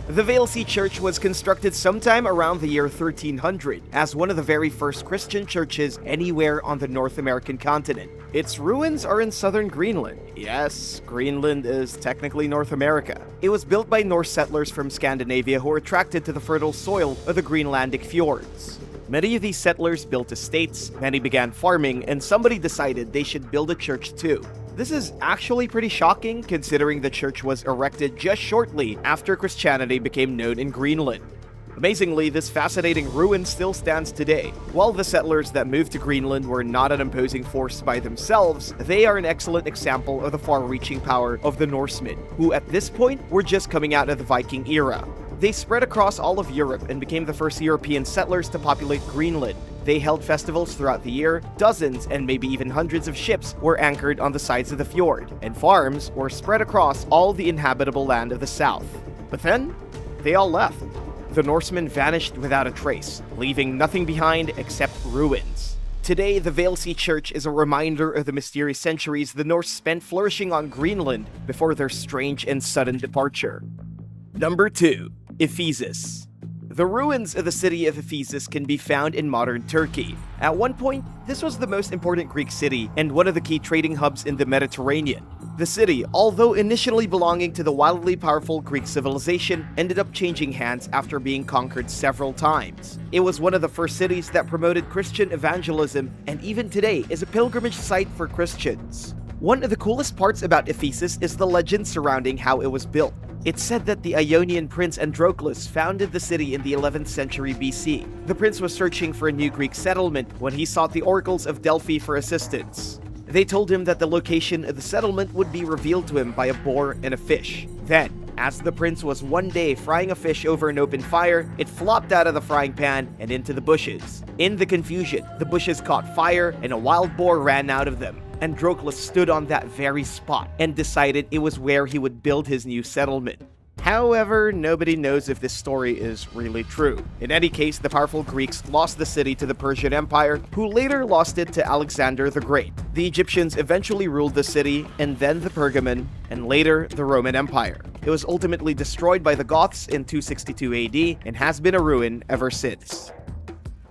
The Valsea Church was constructed sometime around the year 1300 as one of the very first Christian churches anywhere on the North American continent. Its ruins are in southern Greenland. Yes, Greenland is technically North America. It was built by Norse settlers from Scandinavia who were attracted to the fertile soil of the Greenlandic fjords. Many of these settlers built estates, many began farming, and somebody decided they should build a church too. This is actually pretty shocking considering the church was erected just shortly after Christianity became known in Greenland. Amazingly, this fascinating ruin still stands today. While the settlers that moved to Greenland were not an imposing force by themselves, they are an excellent example of the far-reaching power of the Norsemen, who at this point were just coming out of the Viking era. They spread across all of Europe and became the first European settlers to populate Greenland. They held festivals throughout the year, dozens and maybe even hundreds of ships were anchored on the sides of the fjord, and farms were spread across all the inhabitable land of the south. But then, they all left. The Norsemen vanished without a trace, leaving nothing behind except ruins. Today, the Valsea Church is a reminder of the mysterious centuries the Norse spent flourishing on Greenland before their strange and sudden departure. Number 2. Ephesus. The ruins of the city of Ephesus can be found in modern Turkey. At one point, this was the most important Greek city and one of the key trading hubs in the Mediterranean. The city, although initially belonging to the wildly powerful Greek civilization, ended up changing hands after being conquered several times. It was one of the first cities that promoted Christian evangelism, and even today is a pilgrimage site for Christians. One of the coolest parts about Ephesus is the legend surrounding how it was built. It's said that the Ionian prince Androclus founded the city in the 11th century BC. The prince was searching for a new Greek settlement when he sought the oracles of Delphi for assistance. They told him that the location of the settlement would be revealed to him by a boar and a fish. Then, as the prince was one day frying a fish over an open fire, it flopped out of the frying pan and into the bushes. In the confusion, the bushes caught fire and a wild boar ran out of them. Androclus stood on that very spot and decided it was where he would build his new settlement. However, nobody knows if this story is really true. In any case, the powerful Greeks lost the city to the Persian Empire, who later lost it to Alexander the Great. The Egyptians eventually ruled the city, and then the Pergamon, and later the Roman Empire. It was ultimately destroyed by the Goths in 262 AD and has been a ruin ever since.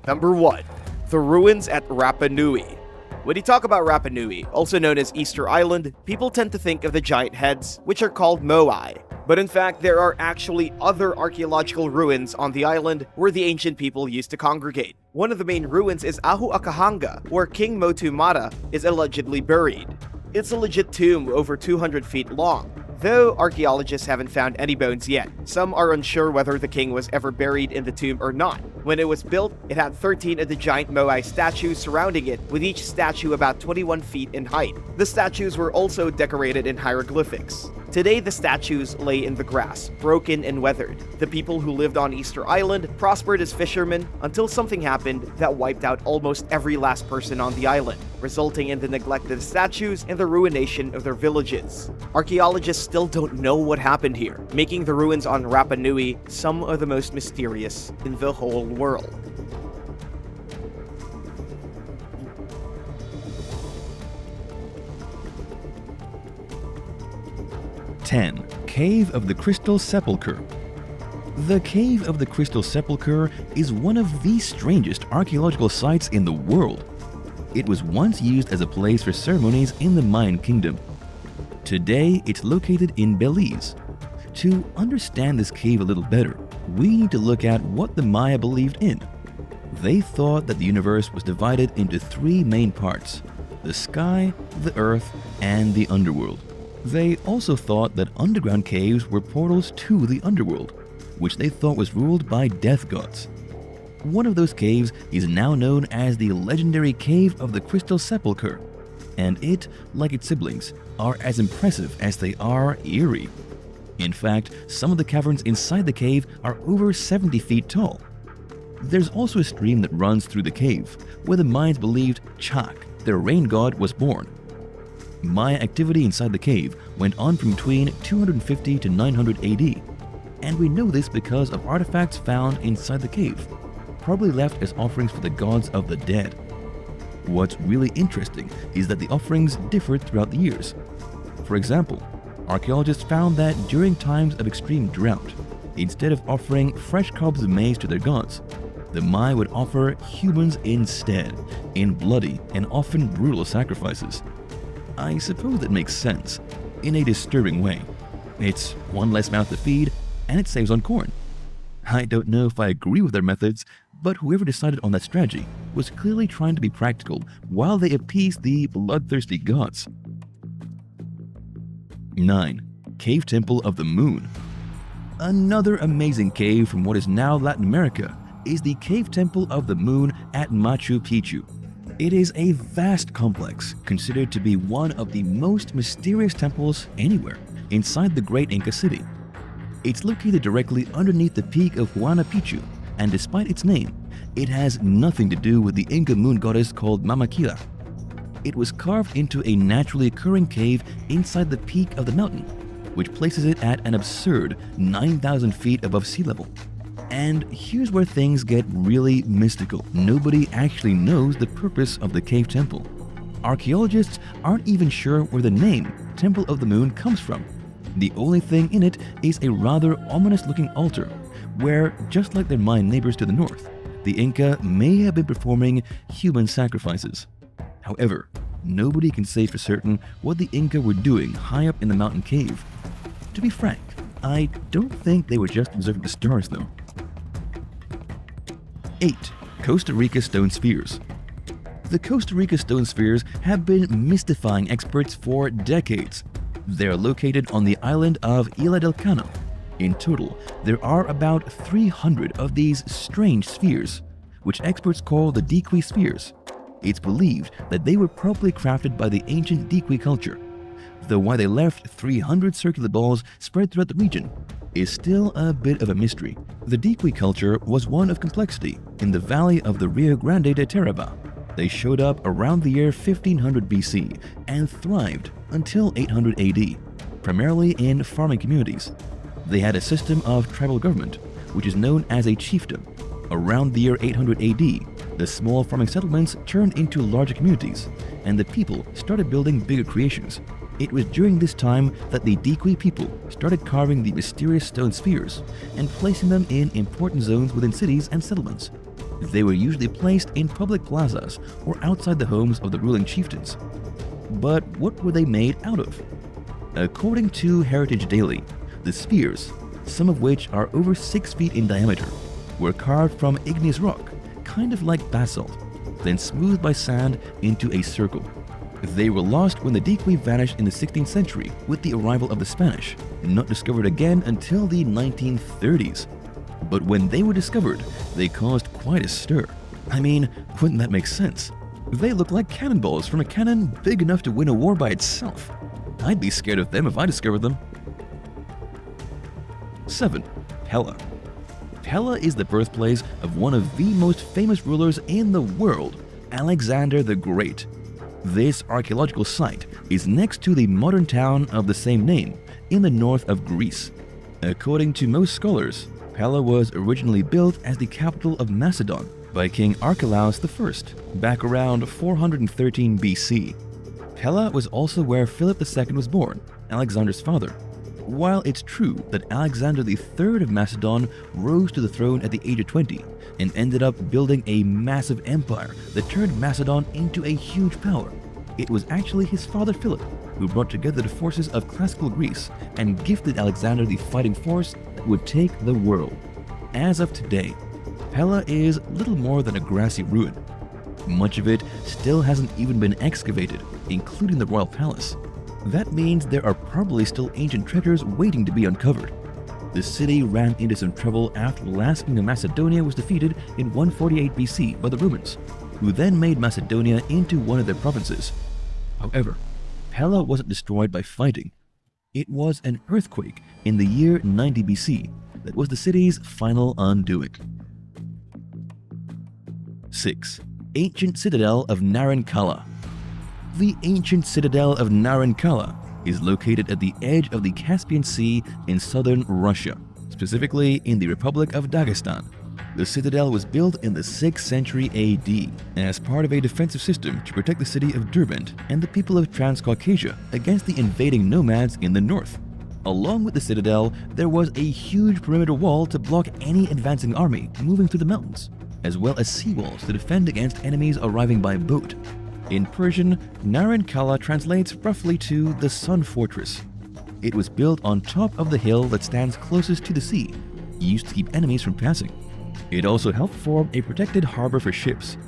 Number 1. The ruins at Rapa Nui. When you talk about Rapa Nui, also known as Easter Island, people tend to think of the giant heads, which are called moai. But in fact, there are actually other archaeological ruins on the island where the ancient people used to congregate. One of the main ruins is Ahu Akahanga, where King Motu Mara is allegedly buried. It's a legit tomb over 200 feet long, though archaeologists haven't found any bones yet. Some are unsure whether the king was ever buried in the tomb or not. When it was built, it had 13 of the giant moai statues surrounding it, with each statue about 21 feet in height. The statues were also decorated in hieroglyphics. Today, the statues lay in the grass, broken and weathered. The people who lived on Easter Island prospered as fishermen until something happened that wiped out almost every last person on the island, resulting in the neglected statues and the ruination of their villages. Archaeologists still don't know what happened here, making the ruins on Rapa Nui some of the most mysterious in the whole world. Cave of the Crystal Sepulchre. The Cave of the Crystal Sepulchre is one of the strangest archaeological sites in the world. It was once used as a place for ceremonies in the Mayan kingdom. Today, it's located in Belize. To understand this cave a little better, we need to look at what the Maya believed in. They thought that the universe was divided into three main parts: the sky, the earth, and the underworld. They also thought that underground caves were portals to the underworld, which they thought was ruled by death gods. One of those caves is now known as the legendary Cave of the Crystal Sepulchre, and it, like its siblings, are as impressive as they are eerie. In fact, some of the caverns inside the cave are over 70 feet tall. There's also a stream that runs through the cave, where the Mayans believed Chak, their rain god, was born. Maya activity inside the cave went on from between 250 to 900 AD, and we know this because of artifacts found inside the cave, probably left as offerings for the gods of the dead. What's really interesting is that the offerings differed throughout the years. For example, archaeologists found that during times of extreme drought, instead of offering fresh cobs of maize to their gods, the Maya would offer humans instead, in bloody and often brutal sacrifices. I suppose that makes sense, in a disturbing way. It's one less mouth to feed, and it saves on corn. I don't know if I agree with their methods, but whoever decided on that strategy was clearly trying to be practical while they appeased the bloodthirsty gods. 9. Cave Temple of the Moon. Another amazing cave from what is now Latin America is the Cave Temple of the Moon at Machu Picchu. It is a vast complex, considered to be one of the most mysterious temples anywhere, inside the great Inca city. It's located directly underneath the peak of Huayna Picchu, and despite its name, it has nothing to do with the Inca moon goddess called Mamakila. It was carved into a naturally occurring cave inside the peak of the mountain, which places it at an absurd 9,000 feet above sea level. And here's where things get really mystical. Nobody actually knows the purpose of the cave temple. Archaeologists aren't even sure where the name Temple of the Moon comes from. The only thing in it is a rather ominous-looking altar, where, just like their Mayan neighbors to the north, the Inca may have been performing human sacrifices. However, nobody can say for certain what the Inca were doing high up in the mountain cave. To be frank, I don't think they were just observing the stars, though. 8. Costa Rica Stone Spheres. The Costa Rica stone spheres have been mystifying experts for decades. They are located on the island of Isla del Cano. In total, there are about 300 of these strange spheres, which experts call the Diqui spheres. It's believed that they were probably crafted by the ancient Diqui culture, though why they left 300 circular balls spread throughout the region is still a bit of a mystery. The Diqui culture was one of complexity in the valley of the Rio Grande de Taraba. They showed up around the year 1500 BC and thrived until 800 AD, primarily in farming communities. They had a system of tribal government, which is known as a chiefdom. Around the year 800 AD, the small farming settlements turned into larger communities, and the people started building bigger creations. It was during this time that the Diqui people started carving the mysterious stone spheres and placing them in important zones within cities and settlements. They were usually placed in public plazas or outside the homes of the ruling chieftains. But what were they made out of? According to Heritage Daily, the spheres, some of which are over 6 feet in diameter, were carved from igneous rock, kind of like basalt, then smoothed by sand into a circle. They were lost when the Diqui vanished in the 16th century with the arrival of the Spanish, not discovered again until the 1930s. But when they were discovered, they caused quite a stir. I mean, wouldn't that make sense? They look like cannonballs from a cannon big enough to win a war by itself. I'd be scared of them if I discovered them. 7. Pella. Pella is the birthplace of one of the most famous rulers in the world, Alexander the Great. This archaeological site is next to the modern town of the same name in the north of Greece. According to most scholars, Pella was originally built as the capital of Macedon by King Archelaus I back around 413 BC. Pella was also where Philip II was born, Alexander's father. While it's true that Alexander III of Macedon rose to the throne at the age of 20 and ended up building a massive empire that turned Macedon into a huge power, it was actually his father Philip who brought together the forces of classical Greece and gifted Alexander the fighting force that would take the world. As of today, Pella is little more than a grassy ruin. Much of it still hasn't even been excavated, including the royal palace. That means there are probably still ancient treasures waiting to be uncovered. The city ran into some trouble after the last king of Macedonia was defeated in 148 BC by the Romans, who then made Macedonia into one of their provinces. However, Pella wasn't destroyed by fighting. It was an earthquake in the year 90 BC that was the city's final undoing. 6. Ancient Citadel of Narankala. The ancient citadel of Narankala is located at the edge of the Caspian Sea in southern Russia, specifically in the Republic of Dagestan. The citadel was built in the 6th century AD as part of a defensive system to protect the city of Derbent and the people of Transcaucasia against the invading nomads in the north. Along with the citadel, there was a huge perimeter wall to block any advancing army moving through the mountains, as well as seawalls to defend against enemies arriving by boat. In Persian, Narankala translates roughly to the Sun Fortress. It was built on top of the hill that stands closest to the sea, used to keep enemies from passing. It also helped form a protected harbor for ships.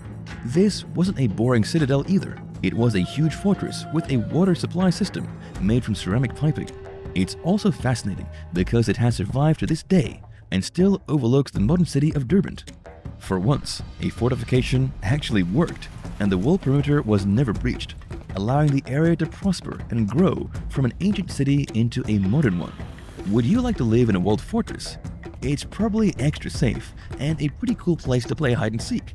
This wasn't a boring citadel either. It was a huge fortress with a water supply system made from ceramic piping. It's also fascinating because it has survived to this day and still overlooks the modern city of Derbent. For once, a fortification actually worked, and the wall perimeter was never breached, allowing the area to prosper and grow from an ancient city into a modern one. Would you like to live in a walled fortress? It's probably extra safe and a pretty cool place to play hide and seek.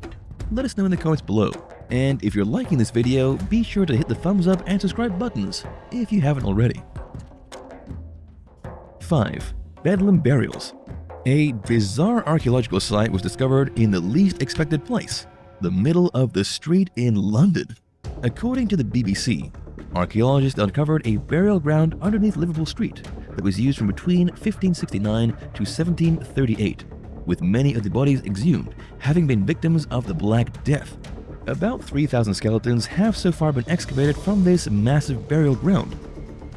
Let us know in the comments below. And if you're liking this video, be sure to hit the thumbs up and subscribe buttons if you haven't already. 5. Bedlam Burials. A bizarre archaeological site was discovered in the least expected place, the middle of the street in London. According to the BBC, archaeologists uncovered a burial ground underneath Liverpool Street that was used from between 1569 to 1738, with many of the bodies exhumed having been victims of the Black Death. About 3,000 skeletons have so far been excavated from this massive burial ground.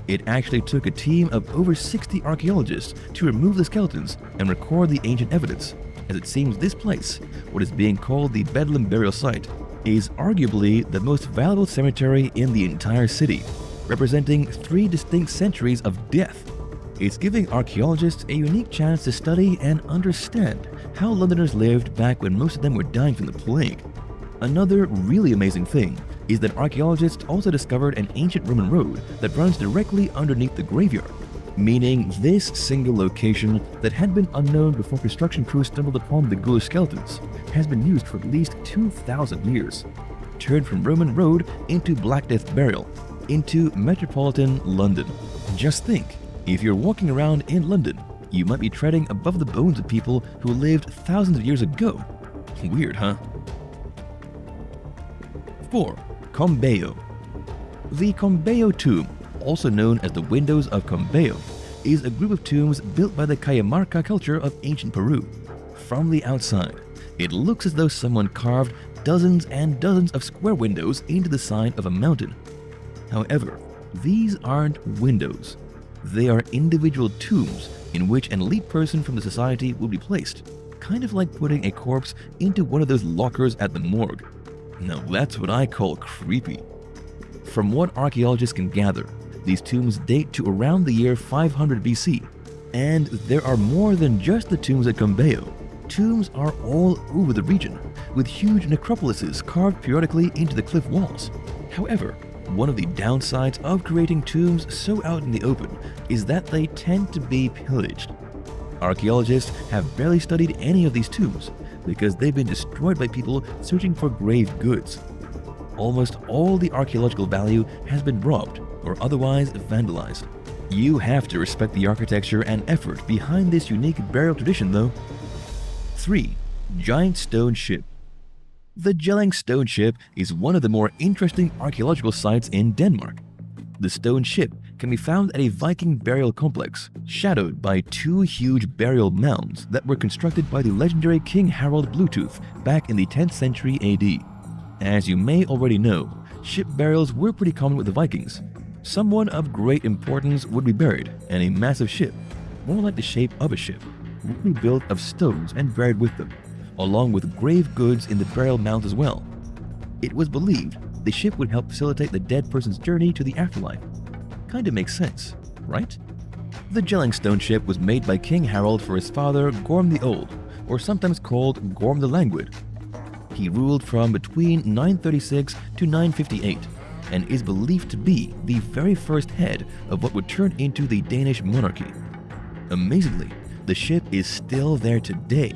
It actually took a team of over 60 archaeologists to remove the skeletons and record the ancient evidence, as it seems this place, what is being called the Bedlam Burial Site, is arguably the most valuable cemetery in the entire city, representing 3 distinct centuries of death. It's giving archaeologists a unique chance to study and understand how Londoners lived back when most of them were dying from the plague. Another really amazing thing is that archaeologists also discovered an ancient Roman road that runs directly underneath the graveyard, meaning this single location that had been unknown before construction crews stumbled upon the ghoulish skeletons has been used for at least 2,000 years. Turned from Roman road into Black Death burial, into metropolitan London. Just think, if you're walking around in London, you might be treading above the bones of people who lived thousands of years ago. Weird, huh? 4. Combeo. The Combeo tomb, also known as the Windows of Combeo, is a group of tombs built by the Cajamarca culture of ancient Peru. From the outside, it looks as though someone carved dozens and dozens of square windows into the side of a mountain. However, these aren't windows. They are individual tombs in which an elite person from the society will be placed, kind of like putting a corpse into one of those lockers at the morgue. Now that's what I call creepy. From what archaeologists can gather, these tombs date to around the year 500 BC, and there are more than just the tombs at Combeo. Tombs are all over the region, with huge necropolises carved periodically into the cliff walls. However, one of the downsides of creating tombs so out in the open is that they tend to be pillaged. Archaeologists have barely studied any of these tombs because they've been destroyed by people searching for grave goods. Almost all the archaeological value has been robbed or otherwise vandalized. You have to respect the architecture and effort behind this unique burial tradition though. 3. Giant Stone Ship. The Jelling Stone Ship is one of the more interesting archaeological sites in Denmark. The stone ship can be found at a Viking burial complex, shadowed by 2 huge burial mounds that were constructed by the legendary King Harald Bluetooth back in the 10th century AD. As you may already know, ship burials were pretty common with the Vikings. Someone of great importance would be buried, and a massive ship, more like the shape of a ship, would be built of stones and buried with them, along with grave goods in the burial mounds as well. It was believed the ship would help facilitate the dead person's journey to the afterlife. Kinda makes sense, right? The Jelling Stone Ship was made by King Harald for his father Gorm the Old, or sometimes called Gorm the Languid. He ruled from between 936 to 958 and is believed to be the very first head of what would turn into the Danish monarchy. Amazingly, the ship is still there today,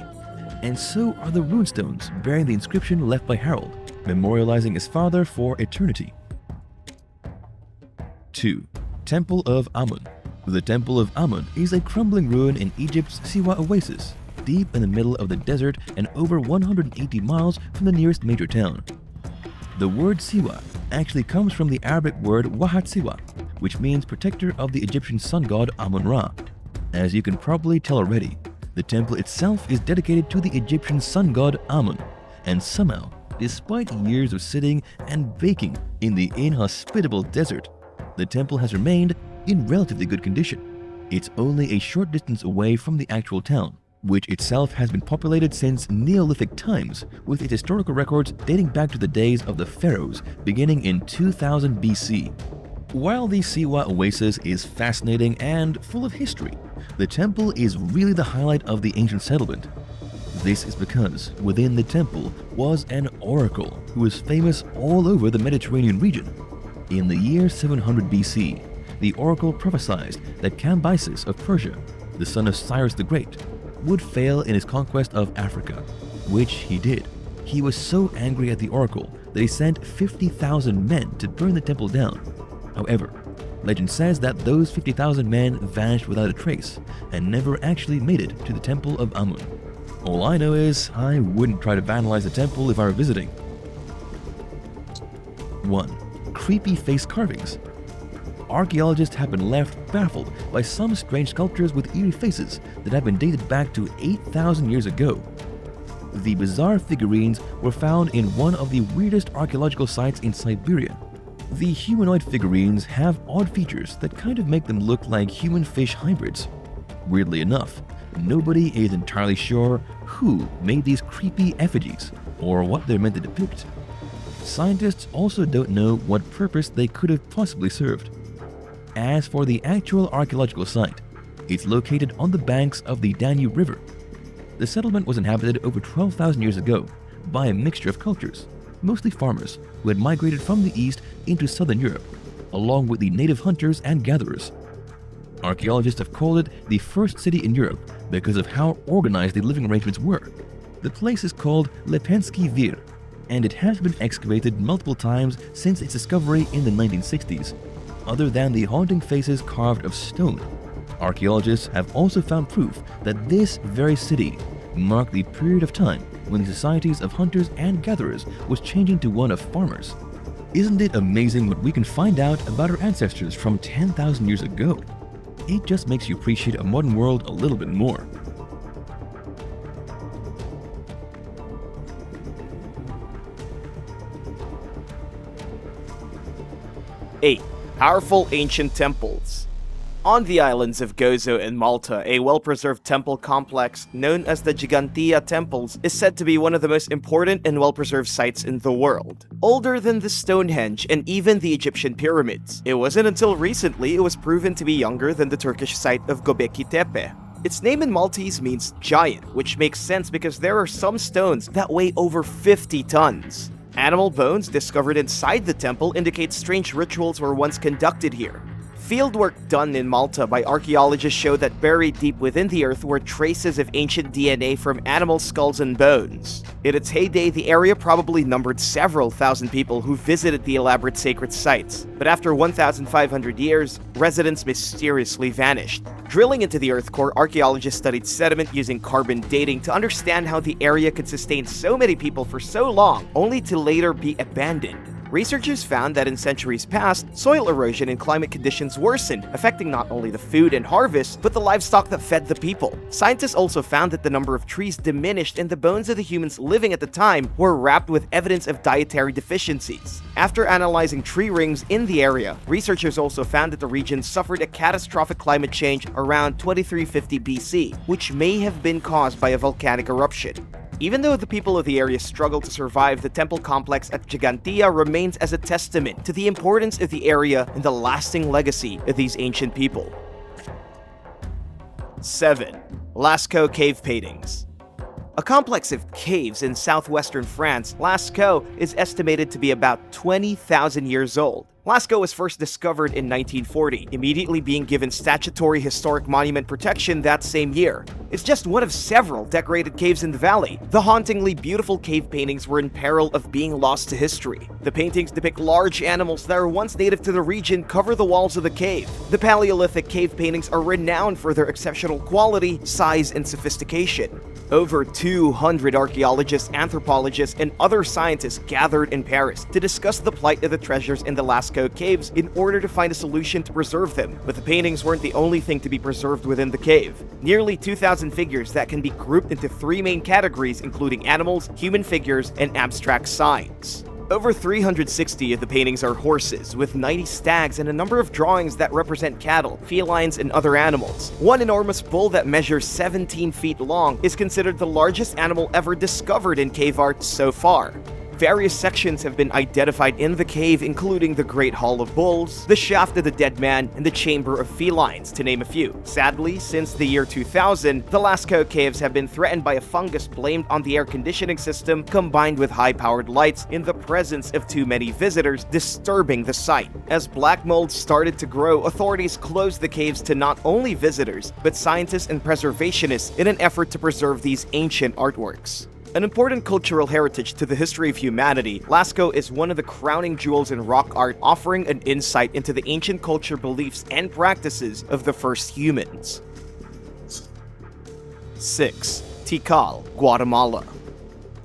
and so are the runestones bearing the inscription left by Harald, memorializing his father for eternity. 2. Temple of Amun. The Temple of Amun is a crumbling ruin in Egypt's Siwa Oasis, deep in the middle of the desert and over 180 miles from the nearest major town. The word Siwa actually comes from the Arabic word Wahat Siwa, which means protector of the Egyptian sun god Amun-Ra. As you can probably tell already, the temple itself is dedicated to the Egyptian sun god Amun, and somehow, despite years of sitting and baking in the inhospitable desert, the temple has remained in relatively good condition. It's only a short distance away from the actual town, which itself has been populated since Neolithic times, with its historical records dating back to the days of the pharaohs beginning in 2000 BC. While the Siwa Oasis is fascinating and full of history, the temple is really the highlight of the ancient settlement. This is because within the temple was an oracle who was famous all over the Mediterranean region. In the year 700 BC, the oracle prophesied that Cambyses of Persia, the son of Cyrus the Great, would fail in his conquest of Africa, which he did. He was so angry at the oracle that he sent 50,000 men to burn the temple down. However, legend says that those 50,000 men vanished without a trace and never actually made it to the Temple of Amun. All I know is I wouldn't try to vandalize the temple if I were visiting. 1. Creepy face carvings. Archaeologists have been left baffled by some strange sculptures with eerie faces that have been dated back to 8,000 years ago. The bizarre figurines were found in one of the weirdest archaeological sites in Siberia. The humanoid figurines have odd features that kind of make them look like human-fish hybrids. Weirdly enough, nobody is entirely sure who made these creepy effigies or what they're meant to depict. Scientists also don't know what purpose they could have possibly served. As for the actual archaeological site, it's located on the banks of the Danube River. The settlement was inhabited over 12,000 years ago by a mixture of cultures, mostly farmers who had migrated from the east into southern Europe, along with the native hunters and gatherers. Archaeologists have called it the first city in Europe because of how organized the living arrangements were. The place is called Lepenski Vir, and it has been excavated multiple times since its discovery in the 1960s. Other than the haunting faces carved of stone, archaeologists have also found proof that this very city marked the period of time when the societies of hunters and gatherers was changing to one of farmers. Isn't it amazing what we can find out about our ancestors from 10,000 years ago? It just makes you appreciate a modern world a little bit more. Eight. Powerful ancient temples. On the islands of Gozo and Malta, a well-preserved temple complex known as the Gigantia Temples is said to be one of the most important and well-preserved sites in the world. Older than the Stonehenge and even the Egyptian pyramids. It wasn't until recently it was proven to be younger than the Turkish site of Göbekli Tepe. Its name in Maltese means giant, which makes sense because there are some stones that weigh over 50 tons. Animal bones discovered inside the temple indicate strange rituals were once conducted here. Fieldwork done in Malta by archaeologists showed that buried deep within the earth were traces of ancient DNA from animal skulls and bones. In its heyday, the area probably numbered several thousand people who visited the elaborate sacred sites, but after 1,500 years, residents mysteriously vanished. Drilling into the earth core, archaeologists studied sediment using carbon dating to understand how the area could sustain so many people for so long, only to later be abandoned. Researchers found that in centuries past, soil erosion and climate conditions worsened, affecting not only the food and harvest, but the livestock that fed the people. Scientists also found that the number of trees diminished and the bones of the humans living at the time were wrapped with evidence of dietary deficiencies. After analyzing tree rings in the area, researchers also found that the region suffered a catastrophic climate change around 2350 BC, which may have been caused by a volcanic eruption. Even though the people of the area struggled to survive, the temple complex at Gigantia remains as a testament to the importance of the area and the lasting legacy of these ancient people. 7. Lascaux Cave Paintings. A complex of caves in southwestern France, Lascaux is estimated to be about 20,000 years old. Lascaux was first discovered in 1940, immediately being given statutory historic monument protection that same year. It's just one of several decorated caves in the valley. The hauntingly beautiful cave paintings were in peril of being lost to history. The paintings depict large animals that are once native to the region cover the walls of the cave. The Paleolithic cave paintings are renowned for their exceptional quality, size, and sophistication. Over 200 archaeologists, anthropologists, and other scientists gathered in Paris to discuss the plight of the treasures in the Lascaux caves in order to find a solution to preserve them. But the paintings weren't the only thing to be preserved within the cave. Nearly 2,000 figures that can be grouped into three main categories, including animals, human figures, and abstract signs. Over 360 of the paintings are horses, with 90 stags and a number of drawings that represent cattle, felines, and other animals. One enormous bull that measures 17 feet long is considered the largest animal ever discovered in cave art so far. Various sections have been identified in the cave, including the Great Hall of Bulls, the Shaft of the Dead Man, and the Chamber of Felines, to name a few. Sadly, since the year 2000, the Lascaux caves have been threatened by a fungus blamed on the air conditioning system, combined with high-powered lights in the presence of too many visitors, disturbing the site. As black mold started to grow, authorities closed the caves to not only visitors, but scientists and preservationists in an effort to preserve these ancient artworks. An important cultural heritage to the history of humanity, Lascaux is one of the crowning jewels in rock art, offering an insight into the ancient culture, beliefs, and practices of the first humans. 6. Tikal, Guatemala.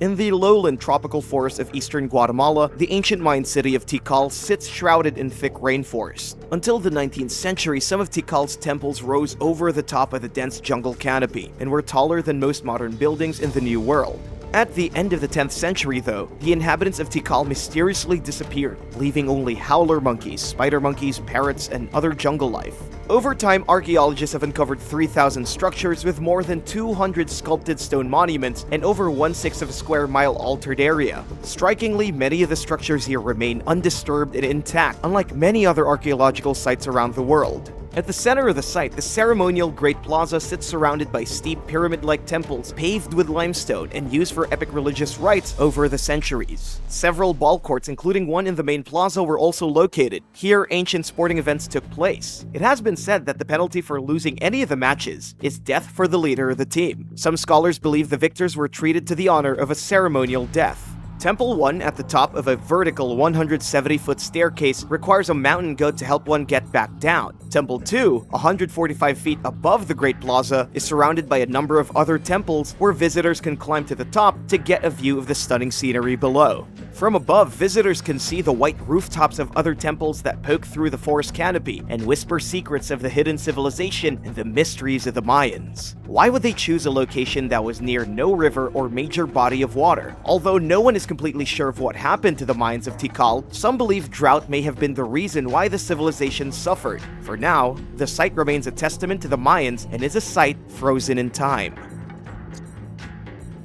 In the lowland tropical forest of eastern Guatemala, the ancient Mayan city of Tikal sits shrouded in thick rainforest. Until the 19th century, some of Tikal's temples rose over the top of the dense jungle canopy and were taller than most modern buildings in the New World. At the end of the 10th century, though, the inhabitants of Tikal mysteriously disappeared, leaving only howler monkeys, spider monkeys, parrots, and other jungle life. Over time, archaeologists have uncovered 3,000 structures with more than 200 sculpted stone monuments and over 1/6 of a square mile altered area. Strikingly, many of the structures here remain undisturbed and intact, unlike many other archaeological sites around the world. At the center of the site, the Ceremonial Great Plaza sits surrounded by steep pyramid-like temples paved with limestone and used for epic religious rites over the centuries. Several ball courts, including one in the main plaza, were also located. Here, ancient sporting events took place. It has been said that the penalty for losing any of the matches is death for the leader of the team. Some scholars believe the victors were treated to the honor of a ceremonial death. Temple 1, at the top of a vertical 170-foot staircase, requires a mountain goat to help one get back down. Temple 2, 145 feet above the Great Plaza, is surrounded by a number of other temples where visitors can climb to the top to get a view of the stunning scenery below. From above, visitors can see the white rooftops of other temples that poke through the forest canopy and whisper secrets of the hidden civilization and the mysteries of the Mayans. Why would they choose a location that was near no river or major body of water? Although no one is completely sure of what happened to the Mayans of Tikal, some believe drought may have been the reason why the civilization suffered. For now, the site remains a testament to the Mayans and is a site frozen in time.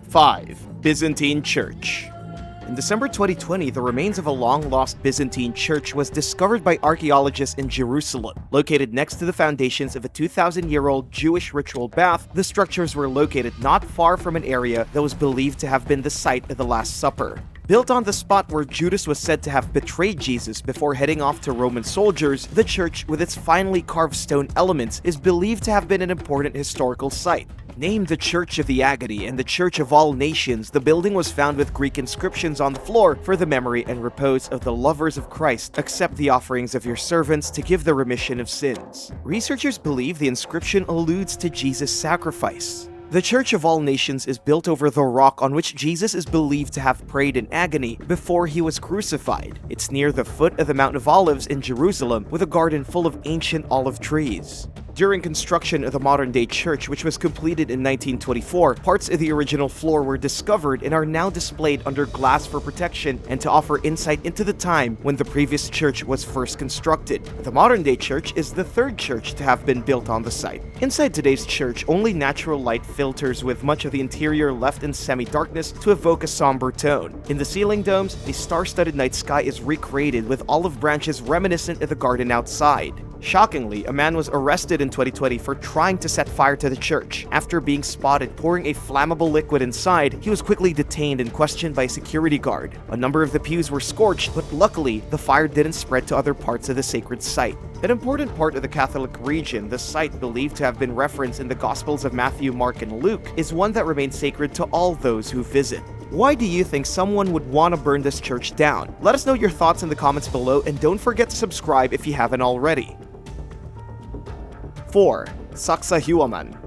5. Byzantine Church. In December 2020, the remains of a long-lost Byzantine church was discovered by archaeologists in Jerusalem. Located next to the foundations of a 2,000-year-old Jewish ritual bath, the structures were located not far from an area that was believed to have been the site of the Last Supper. Built on the spot where Judas was said to have betrayed Jesus before heading off to Roman soldiers, the church, with its finely carved stone elements, is believed to have been an important historical site. Named the Church of the Agony and the Church of All Nations, the building was found with Greek inscriptions on the floor for the memory and repose of the lovers of Christ. Accept the offerings of your servants to give the remission of sins. Researchers believe the inscription alludes to Jesus' sacrifice. The Church of All Nations is built over the rock on which Jesus is believed to have prayed in agony before he was crucified. It's near the foot of the Mount of Olives in Jerusalem, with a garden full of ancient olive trees. During construction of the modern-day church, which was completed in 1924, parts of the original floor were discovered and are now displayed under glass for protection and to offer insight into the time when the previous church was first constructed. The modern-day church is the third church to have been built on the site. Inside today's church, only natural light filters, with much of the interior left in semi-darkness to evoke a somber tone. In the ceiling domes, the star-studded night sky is recreated with olive branches reminiscent of the garden outside. Shockingly, a man was arrested in 2020 for trying to set fire to the church. After being spotted pouring a flammable liquid inside, he was quickly detained and questioned by a security guard. A number of the pews were scorched, but luckily, the fire didn't spread to other parts of the sacred site. An important part of the Catholic region, the site believed to have been referenced in the Gospels of Matthew, Mark, and Luke, is one that remains sacred to all those who visit. Why do you think someone would want to burn this church down? Let us know your thoughts in the comments below, and don't forget to subscribe if you haven't already. 4. Sacsayhuaman.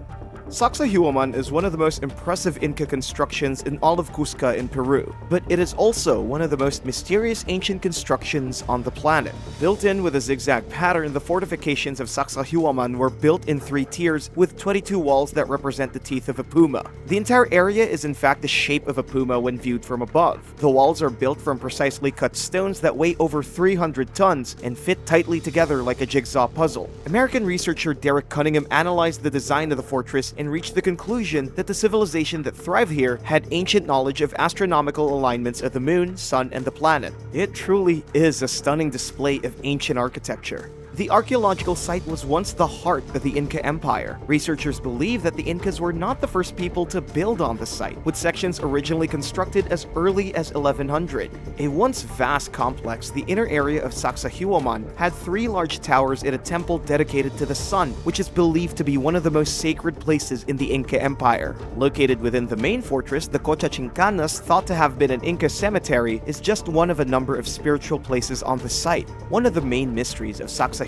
Sacsayhuaman is one of the most impressive Inca constructions in all of Cusco in Peru, but it is also one of the most mysterious ancient constructions on the planet. Built in with a zigzag pattern, the fortifications of Sacsayhuaman were built in 3 tiers with 22 walls that represent the teeth of a puma. The entire area is in fact the shape of a puma when viewed from above. The walls are built from precisely cut stones that weigh over 300 tons and fit tightly together like a jigsaw puzzle. American researcher Derek Cunningham analyzed the design of the fortress and reached the conclusion that the civilization that thrived here had ancient knowledge of astronomical alignments of the moon, sun, and the planet. It truly is a stunning display of ancient architecture. The archaeological site was once the heart of the Inca Empire. Researchers believe that the Incas were not the first people to build on the site, with sections originally constructed as early as 1100. A once vast complex, the inner area of Sacsayhuaman had 3 large towers and a temple dedicated to the sun, which is believed to be one of the most sacred places in the Inca Empire. Located within the main fortress, the Cocachincanas, thought to have been an Inca cemetery, is just one of a number of spiritual places on the site. One of the main mysteries of Sacsayhuaman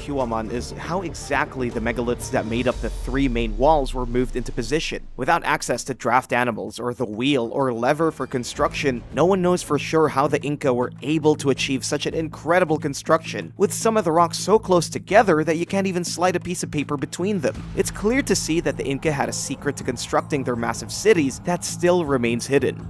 is how exactly the megaliths that made up the 3 main walls were moved into position. Without access to draft animals or the wheel or lever for construction, no one knows for sure how the Inca were able to achieve such an incredible construction, with some of the rocks so close together that you can't even slide a piece of paper between them. It's clear to see that the Inca had a secret to constructing their massive cities that still remains hidden.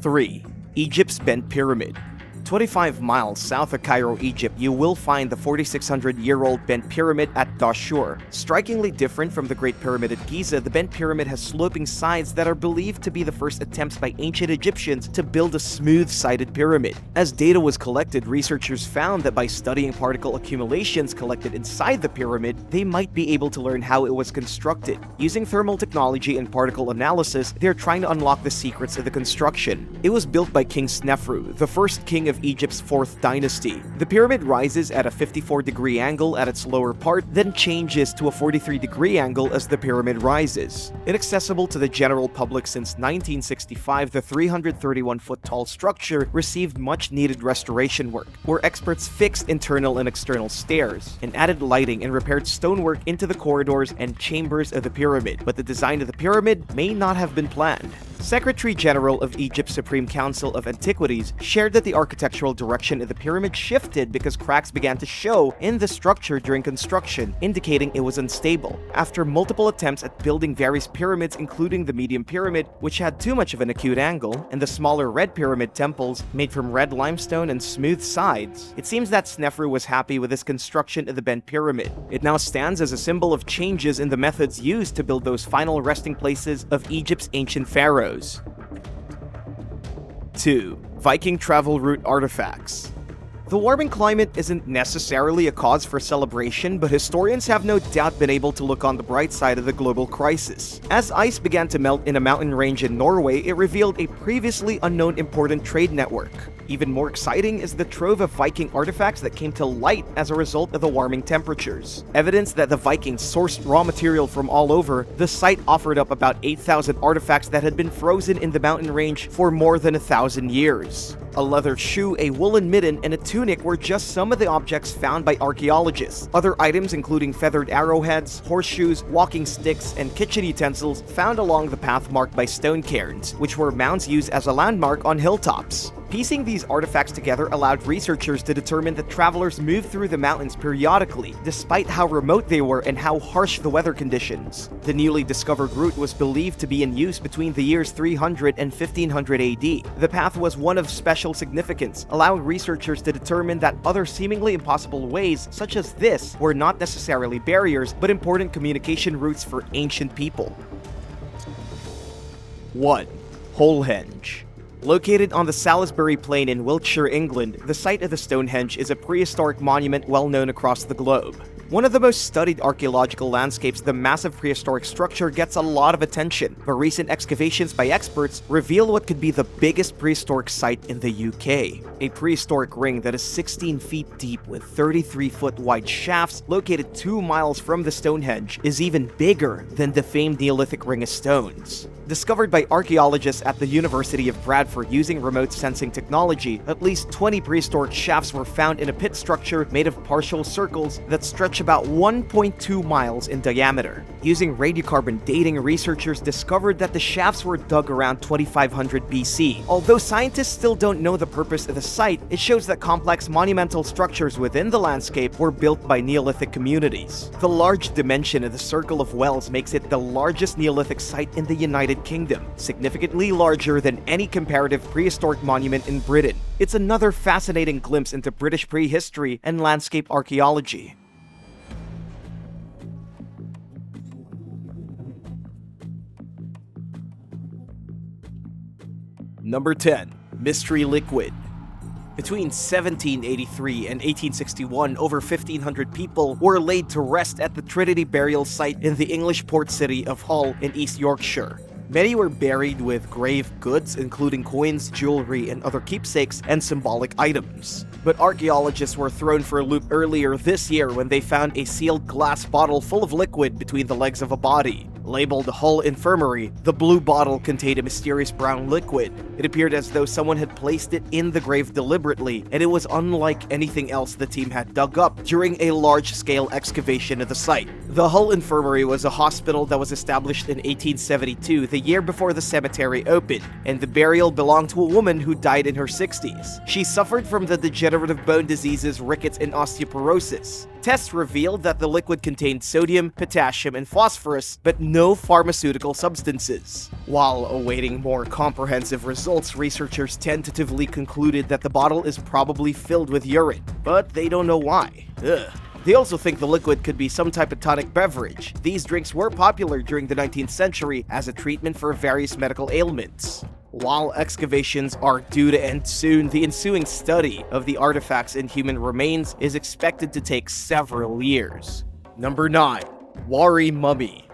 3. Egypt's Bent Pyramid. 25 miles south of Cairo, Egypt, you will find the 4,600-year-old Bent Pyramid at Dashur. Strikingly different from the Great Pyramid at Giza, the Bent Pyramid has sloping sides that are believed to be the first attempts by ancient Egyptians to build a smooth-sided pyramid. As data was collected, researchers found that by studying particle accumulations collected inside the pyramid, they might be able to learn how it was constructed. Using thermal technology and particle analysis, they're trying to unlock the secrets of the construction. It was built by King Snefru, the first king of Egypt's 4th dynasty. The pyramid rises at a 54-degree angle at its lower part, then changes to a 43-degree angle as the pyramid rises. Inaccessible to the general public since 1965, the 331-foot-tall structure received much-needed restoration work, where experts fixed internal and external stairs, and added lighting and repaired stonework into the corridors and chambers of the pyramid, but the design of the pyramid may not have been planned. Secretary General of Egypt's Supreme Council of Antiquities shared that the architectural direction of the pyramid shifted because cracks began to show in the structure during construction, indicating it was unstable. After multiple attempts at building various pyramids, including the medium pyramid, which had too much of an acute angle, and the smaller red pyramid temples made from red limestone and smooth sides, it seems that Snefru was happy with this construction of the Bent Pyramid. It now stands as a symbol of changes in the methods used to build those final resting places of Egypt's ancient pharaohs. 2. Viking travel route artifacts. The warming climate isn't necessarily a cause for celebration, but historians have no doubt been able to look on the bright side of the global crisis. As ice began to melt in a mountain range in Norway, it revealed a previously unknown important trade network. Even more exciting is the trove of Viking artifacts that came to light as a result of the warming temperatures. Evidence that the Vikings sourced raw material from all over, the site offered up about 8,000 artifacts that had been frozen in the mountain range for more than 1,000 years. A leather shoe, a woolen mitten, and a tunic were just some of the objects found by archaeologists. Other items including feathered arrowheads, horseshoes, walking sticks, and kitchen utensils found along the path marked by stone cairns, which were mounds used as a landmark on hilltops. Piecing these artifacts together allowed researchers to determine that travelers moved through the mountains periodically, despite how remote they were and how harsh the weather conditions. The newly discovered route was believed to be in use between the years 300 and 1500 AD. The path was one of special significance, allowing researchers to determine that other seemingly impossible ways, such as this, were not necessarily barriers, but important communication routes for ancient people. 1. Holehenge. Located on the Salisbury Plain in Wiltshire, England, the site of the Stonehenge is a prehistoric monument well known across the globe. One of the most studied archaeological landscapes, the massive prehistoric structure gets a lot of attention, but recent excavations by experts reveal what could be the biggest prehistoric site in the UK. A prehistoric ring that is 16 feet deep with 33-foot wide shafts located 2 miles from the Stonehenge is even bigger than the famed Neolithic Ring of Stones. Discovered by archaeologists at the University of Bradford using remote sensing technology, at least 20 prehistoric shafts were found in a pit structure made of partial circles that stretch about 1.2 miles in diameter. Using radiocarbon dating, researchers discovered that the shafts were dug around 2500 BC. Although scientists still don't know the purpose of the site, it shows that complex monumental structures within the landscape were built by Neolithic communities. The large dimension of the Circle of Wells makes it the largest Neolithic site in the United Kingdom, significantly larger than any comparative prehistoric monument in Britain. It's another fascinating glimpse into British prehistory and landscape archaeology. Number 10. Mystery Liquid. Between 1783 and 1861, over 1,500 people were laid to rest at the Trinity burial site in the English port city of Hull in East Yorkshire. Many were buried with grave goods, including coins, jewelry, and other keepsakes and symbolic items. But archaeologists were thrown for a loop earlier this year when they found a sealed glass bottle full of liquid between the legs of a body. Labeled Hull Infirmary, the blue bottle contained a mysterious brown liquid. It appeared as though someone had placed it in the grave deliberately, and it was unlike anything else the team had dug up during a large-scale excavation of the site. The Hull Infirmary was a hospital that was established in 1872, the year before the cemetery opened, and the burial belonged to a woman who died in her 60s. She suffered from the degenerative bone diseases rickets and osteoporosis. Tests revealed that the liquid contained sodium, potassium, and phosphorus, but no pharmaceutical substances. While awaiting more comprehensive results, researchers tentatively concluded that the bottle is probably filled with urine, but they don't know why. They also think the liquid could be some type of tonic beverage. These drinks were popular during the 19th century as a treatment for various medical ailments. While excavations are due to end soon, the ensuing study of the artifacts and human remains is expected to take several years. Number 9. Wari Mummy.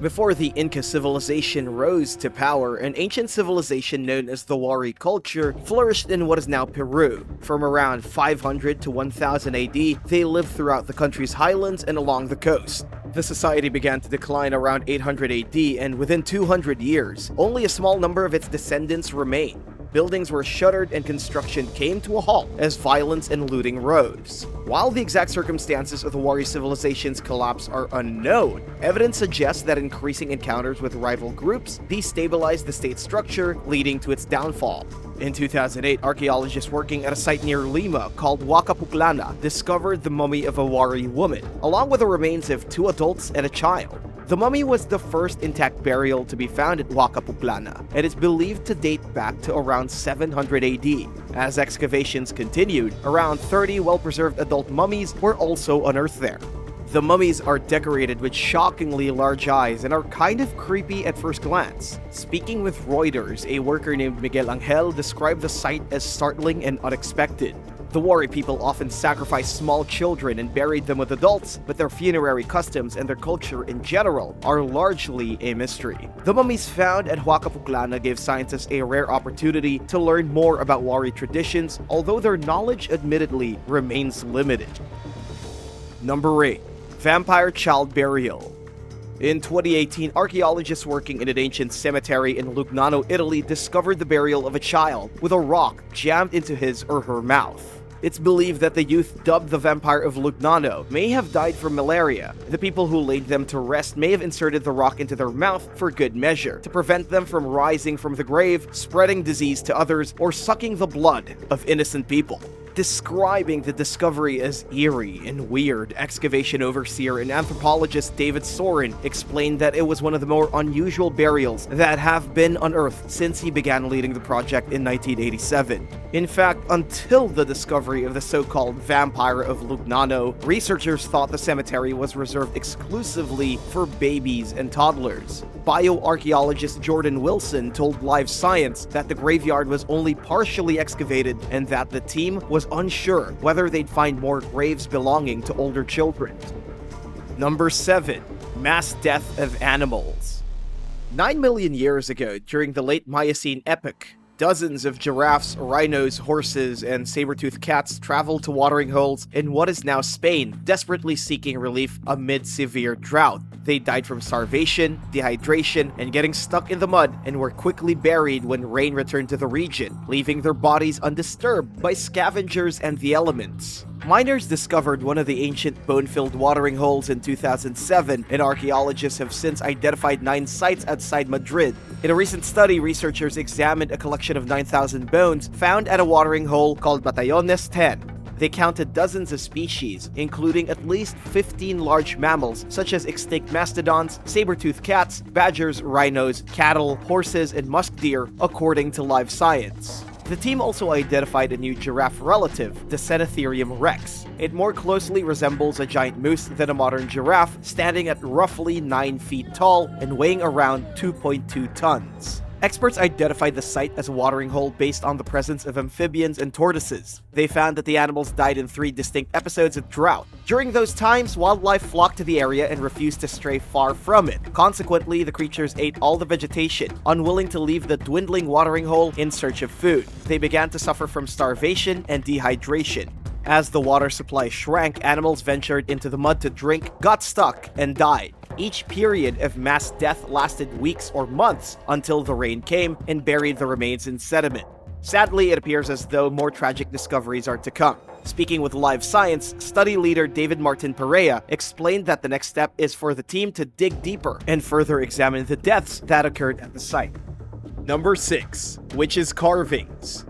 Before the Inca civilization rose to power, an ancient civilization known as the Wari culture flourished in what is now Peru. From around 500 to 1000 AD, they lived throughout the country's highlands and along the coast. The society began to decline around 800 AD, and within 200 years, only a small number of its descendants remain. Buildings were shuttered and construction came to a halt as violence and looting rose. While the exact circumstances of the Wari civilization's collapse are unknown, evidence suggests that increasing encounters with rival groups destabilized the state structure, leading to its downfall. In 2008, archaeologists working at a site near Lima called Huacapuclana discovered the mummy of a Wari woman, along with the remains of 2 adults and a child. The mummy was the first intact burial to be found at Huacapuclana, and is believed to date back to around 700 AD. As excavations continued, around 30 well-preserved adult mummies were also unearthed there. The mummies are decorated with shockingly large eyes and are kind of creepy at first glance. Speaking with Reuters, a worker named Miguel Angel described the sight as startling and unexpected. The Wari people often sacrificed small children and buried them with adults, but their funerary customs and their culture in general are largely a mystery. The mummies found at Huacapuclana gave scientists a rare opportunity to learn more about Wari traditions, although their knowledge admittedly remains limited. Number 8. Vampire Child Burial. In 2018, archaeologists working in an ancient cemetery in Lugnano, Italy discovered the burial of a child with a rock jammed into his or her mouth. It's believed that the youth, dubbed the Vampire of Lugnano, may have died from malaria. The people who laid them to rest may have inserted the rock into their mouth for good measure, to prevent them from rising from the grave, spreading disease to others, or sucking the blood of innocent people. Describing the discovery as eerie and weird, excavation overseer and anthropologist David Soren explained that it was one of the more unusual burials that have been unearthed since he began leading the project in 1987. In fact, until the discovery of the so-called Vampire of Lugnano, researchers thought the cemetery was reserved exclusively for babies and toddlers. Bioarchaeologist Jordan Wilson told Live Science that the graveyard was only partially excavated and that the team was unsure whether they'd find more graves belonging to older children. Number 7. Mass death of animals. 9 million years ago, during the late Miocene epoch, dozens of giraffes, rhinos, horses, and saber-toothed cats traveled to watering holes in what is now Spain, desperately seeking relief amid severe drought. They died from starvation, dehydration, and getting stuck in the mud, and were quickly buried when rain returned to the region, leaving their bodies undisturbed by scavengers and the elements. Miners discovered one of the ancient bone-filled watering holes in 2007, and archaeologists have since identified 9 sites outside Madrid. In a recent study, researchers examined a collection of 9,000 bones found at a watering hole called Batallones 10. They counted dozens of species, including at least 15 large mammals such as extinct mastodons, saber-toothed cats, badgers, rhinos, cattle, horses, and musk deer, according to Live Science. The team also identified a new giraffe relative, the Cenatherium rex. It more closely resembles a giant moose than a modern giraffe, standing at roughly 9 feet tall and weighing around 2.2 tons. Experts identified the site as a watering hole based on the presence of amphibians and tortoises. They found that the animals died in 3 distinct episodes of drought. During those times, wildlife flocked to the area and refused to stray far from it. Consequently, the creatures ate all the vegetation, unwilling to leave the dwindling watering hole in search of food. They began to suffer from starvation and dehydration. As the water supply shrank, animals ventured into the mud to drink, got stuck, and died. Each period of mass death lasted weeks or months until the rain came and buried the remains in sediment. Sadly, it appears as though more tragic discoveries are to come. Speaking with Live Science, study leader David Martin Perea explained that the next step is for the team to dig deeper and further examine the deaths that occurred at the site. Number 6. Witches' Carvings.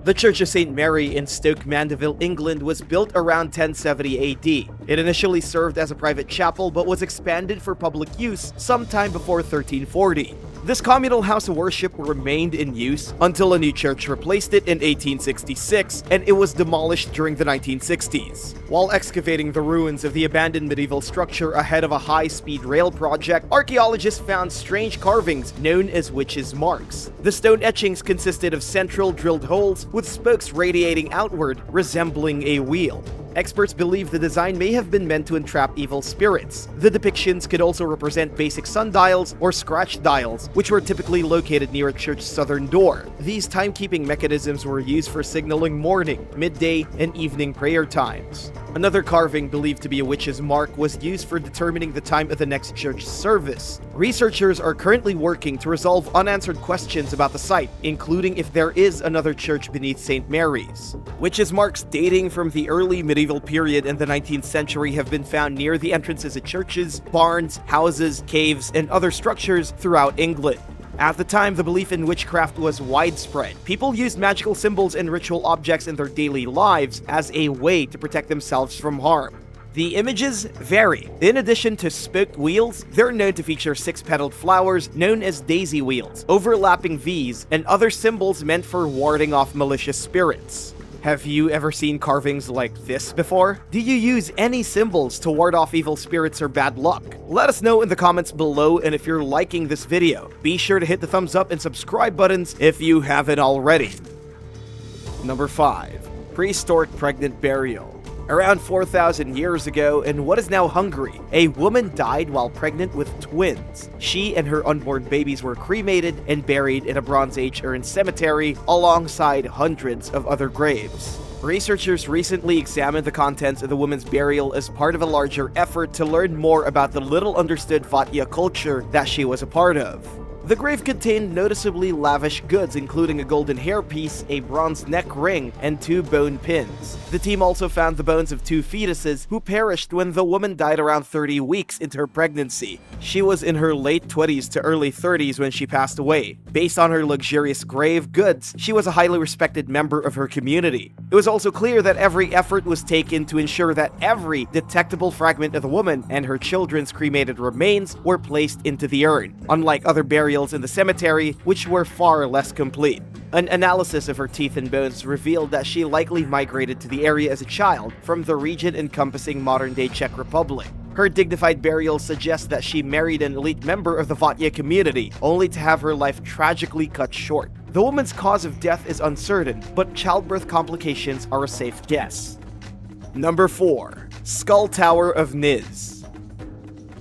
The Church of St. Mary in Stoke Mandeville, England was built around 1070 AD. It initially served as a private chapel but was expanded for public use sometime before 1340. This communal house of worship remained in use until a new church replaced it in 1866, and it was demolished during the 1960s. While excavating the ruins of the abandoned medieval structure ahead of a high-speed rail project, archaeologists found strange carvings known as witches' marks. The stone etchings consisted of central drilled holes with spokes radiating outward, resembling a wheel. Experts believe the design may have been meant to entrap evil spirits. The depictions could also represent basic sundials or scratch dials, which were typically located near a church's southern door. These timekeeping mechanisms were used for signaling morning, midday, and evening prayer times. Another carving believed to be a witch's mark was used for determining the time of the next church service. Researchers are currently working to resolve unanswered questions about the site, including if there is another church beneath St. Mary's. Witches' marks dating from the early medieval period and the 19th century have been found near the entrances of churches, barns, houses, caves, and other structures throughout England. At the time, the belief in witchcraft was widespread. People used magical symbols and ritual objects in their daily lives as a way to protect themselves from harm. The images vary. In addition to spoked wheels, they're known to feature 6-petaled flowers known as daisy wheels, overlapping V's, and other symbols meant for warding off malicious spirits. Have you ever seen carvings like this before? Do you use any symbols to ward off evil spirits or bad luck? Let us know in the comments below, and if you're liking this video, be sure to hit the thumbs up and subscribe buttons if you haven't already. Number 5. Prehistoric pregnant burial. Around 4,000 years ago, in what is now Hungary, a woman died while pregnant with twins. She and her unborn babies were cremated and buried in a Bronze Age urn cemetery alongside hundreds of other graves. Researchers recently examined the contents of the woman's burial as part of a larger effort to learn more about the little-understood Vatya culture that she was a part of. The grave contained noticeably lavish goods, including a golden hairpiece, a bronze neck ring, and 2 bone pins. The team also found the bones of 2 fetuses who perished when the woman died around 30 weeks into her pregnancy. She was in her late 20s to early 30s when she passed away. Based on her luxurious grave goods, she was a highly respected member of her community. It was also clear that every effort was taken to ensure that every detectable fragment of the woman and her children's cremated remains were placed into the urn, unlike other burials in the cemetery, which were far less complete. An analysis of her teeth and bones revealed that she likely migrated to the area as a child from the region encompassing modern-day Czech Republic. Her dignified burial suggests that she married an elite member of the Vatya community, only to have her life tragically cut short. The woman's cause of death is uncertain, but childbirth complications are a safe guess. Number 4. Skull Tower of Niš.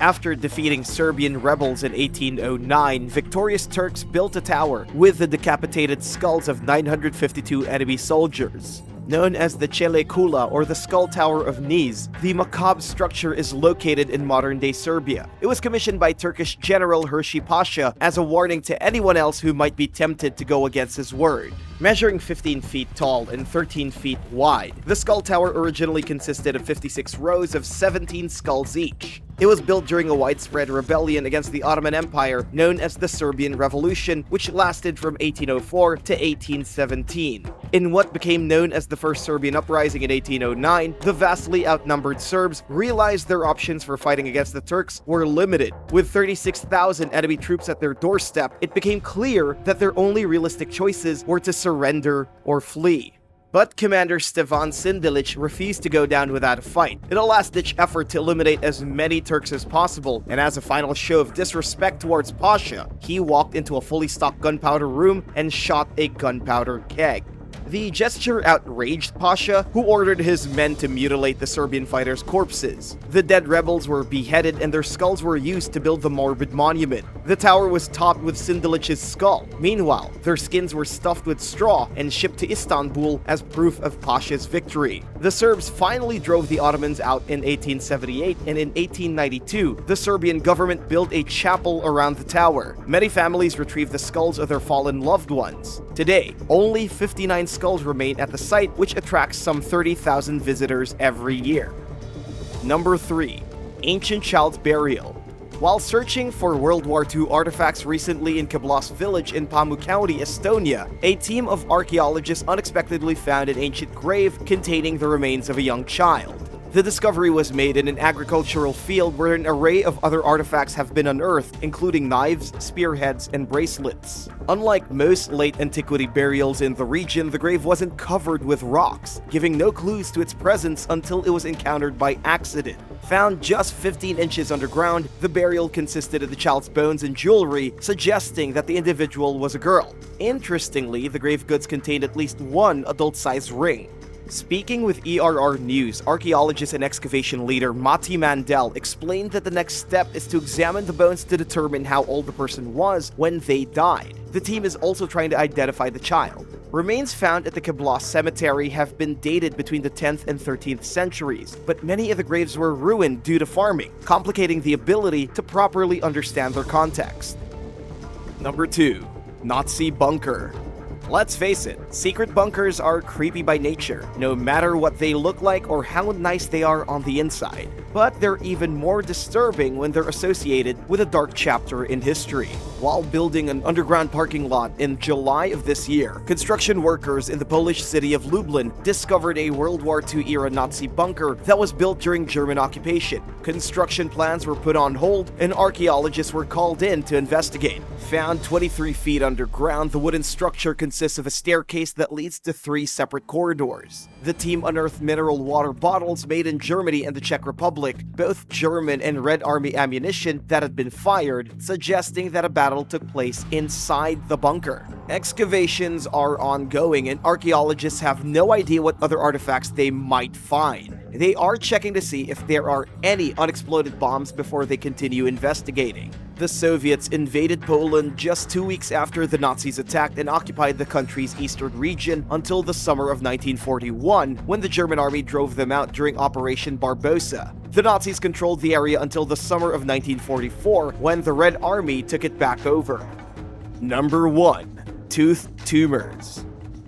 After defeating Serbian rebels in 1809, victorious Turks built a tower with the decapitated skulls of 952 enemy soldiers. Known as the Cele Kula, or the Skull Tower of Niš, the Macabre structure is located in modern-day Serbia. It was commissioned by Turkish General Hershi Pasha as a warning to anyone else who might be tempted to go against his word. Measuring 15 feet tall and 13 feet wide, the Skull Tower originally consisted of 56 rows of 17 skulls each. It was built during a widespread rebellion against the Ottoman Empire known as the Serbian Revolution, which lasted from 1804 to 1817. In what became known as the First Serbian Uprising in 1809, the vastly outnumbered Serbs realized their options for fighting against the Turks were limited. With 36,000 enemy troops at their doorstep, it became clear that their only realistic choices were to surrender or flee. But Commander Stefan Sindelic refused to go down without a fight. In a last-ditch effort to eliminate as many Turks as possible, and as a final show of disrespect towards Pasha, he walked into a fully stocked gunpowder room and shot a gunpowder keg. The gesture outraged Pasha, who ordered his men to mutilate the Serbian fighters' corpses. The dead rebels were beheaded and their skulls were used to build the morbid monument. The tower was topped with Sindelic's skull. Meanwhile, their skins were stuffed with straw and shipped to Istanbul as proof of Pasha's victory. The Serbs finally drove the Ottomans out in 1878, and in 1892, the Serbian government built a chapel around the tower. Many families retrieved the skulls of their fallen loved ones. Today, only 59 skulls remain at the site, which attracts some 30,000 visitors every year. Number 3. Ancient Child Burial. While searching for World War II artifacts recently in Kablas village in Pamu County, Estonia, a team of archaeologists unexpectedly found an ancient grave containing the remains of a young child. The discovery was made in an agricultural field where an array of other artifacts have been unearthed, including knives, spearheads, and bracelets. Unlike most late antiquity burials in the region, the grave wasn't covered with rocks, giving no clues to its presence until it was encountered by accident. Found just 15 inches underground, the burial consisted of the child's bones and jewelry, suggesting that the individual was a girl. Interestingly, the grave goods contained at least one adult-sized ring. Speaking with ERR News, archaeologist and excavation leader Matti Mandel explained that the next step is to examine the bones to determine how old the person was when they died. The team is also trying to identify the child. Remains found at the Kablas Cemetery have been dated between the 10th and 13th centuries, but many of the graves were ruined due to farming, complicating the ability to properly understand their context. Number 2. Nazi Bunker. Let's face it, secret bunkers are creepy by nature, no matter what they look like or how nice they are on the inside. But they're even more disturbing when they're associated with a dark chapter in history. While building an underground parking lot in July of this year, construction workers in the Polish city of Lublin discovered a World War II-era Nazi bunker that was built during German occupation. Construction plans were put on hold, and archaeologists were called in to investigate. Found 23 feet underground, the wooden structure consists of a staircase that leads to 3 separate corridors. The team unearthed mineral water bottles made in Germany and the Czech Republic, public both German and Red Army ammunition that had been fired, suggesting that a battle took place inside the bunker. Excavations are ongoing, and archaeologists have no idea what other artifacts they might find. They are checking to see if there are any unexploded bombs before they continue investigating. The Soviets invaded Poland just 2 weeks after the Nazis attacked and occupied the country's eastern region until the summer of 1941, when the German army drove them out during Operation Barbarossa. The Nazis controlled the area until the summer of 1944, when the Red Army took it back over. Number 1. Tooth tumors.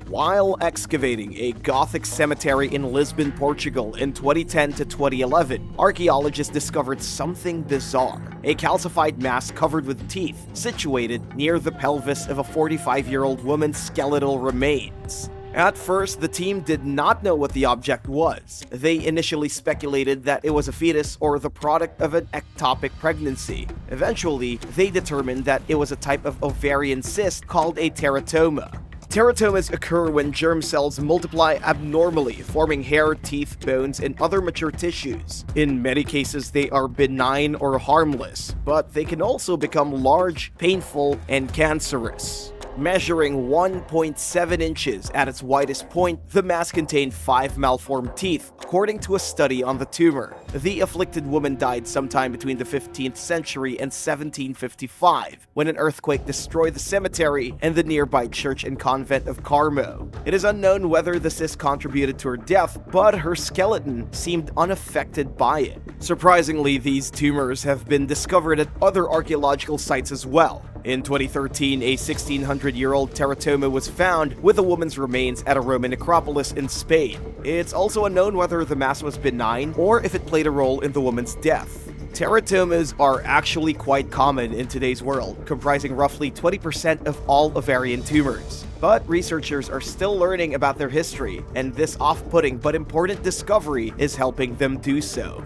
While excavating a Gothic cemetery in Lisbon, Portugal in 2010 to 2011, archaeologists discovered something bizarre: a calcified mass covered with teeth situated near the pelvis of a 45-year-old woman's skeletal remains. At first, the team did not know what the object was. They initially speculated that it was a fetus or the product of an ectopic pregnancy. Eventually, they determined that it was a type of ovarian cyst called a teratoma. Teratomas occur when germ cells multiply abnormally, forming hair, teeth, bones, and other mature tissues. In many cases, they are benign or harmless, but they can also become large, painful, and cancerous. Measuring 1.7 inches at its widest point, the mass contained 5 malformed teeth, according to a study on the tumor. The afflicted woman died sometime between the 15th century and 1755, when an earthquake destroyed the cemetery and the nearby church and convent of Carmo. It is unknown whether the cyst contributed to her death, but her skeleton seemed unaffected by it. Surprisingly, these tumors have been discovered at other archaeological sites as well. In 2013, a 1600-year-old teratoma was found with a woman's remains at a Roman necropolis in Spain. It's also unknown whether the mass was benign or if it played a role in the woman's death. Teratomas are actually quite common in today's world, comprising roughly 20% of all ovarian tumors. But researchers are still learning about their history, and this off-putting but important discovery is helping them do so.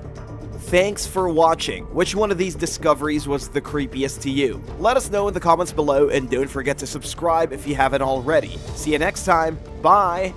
Thanks for watching. Which one of these discoveries was the creepiest to you? Let us know in the comments below, and don't forget to subscribe if you haven't already. See you next time. Bye!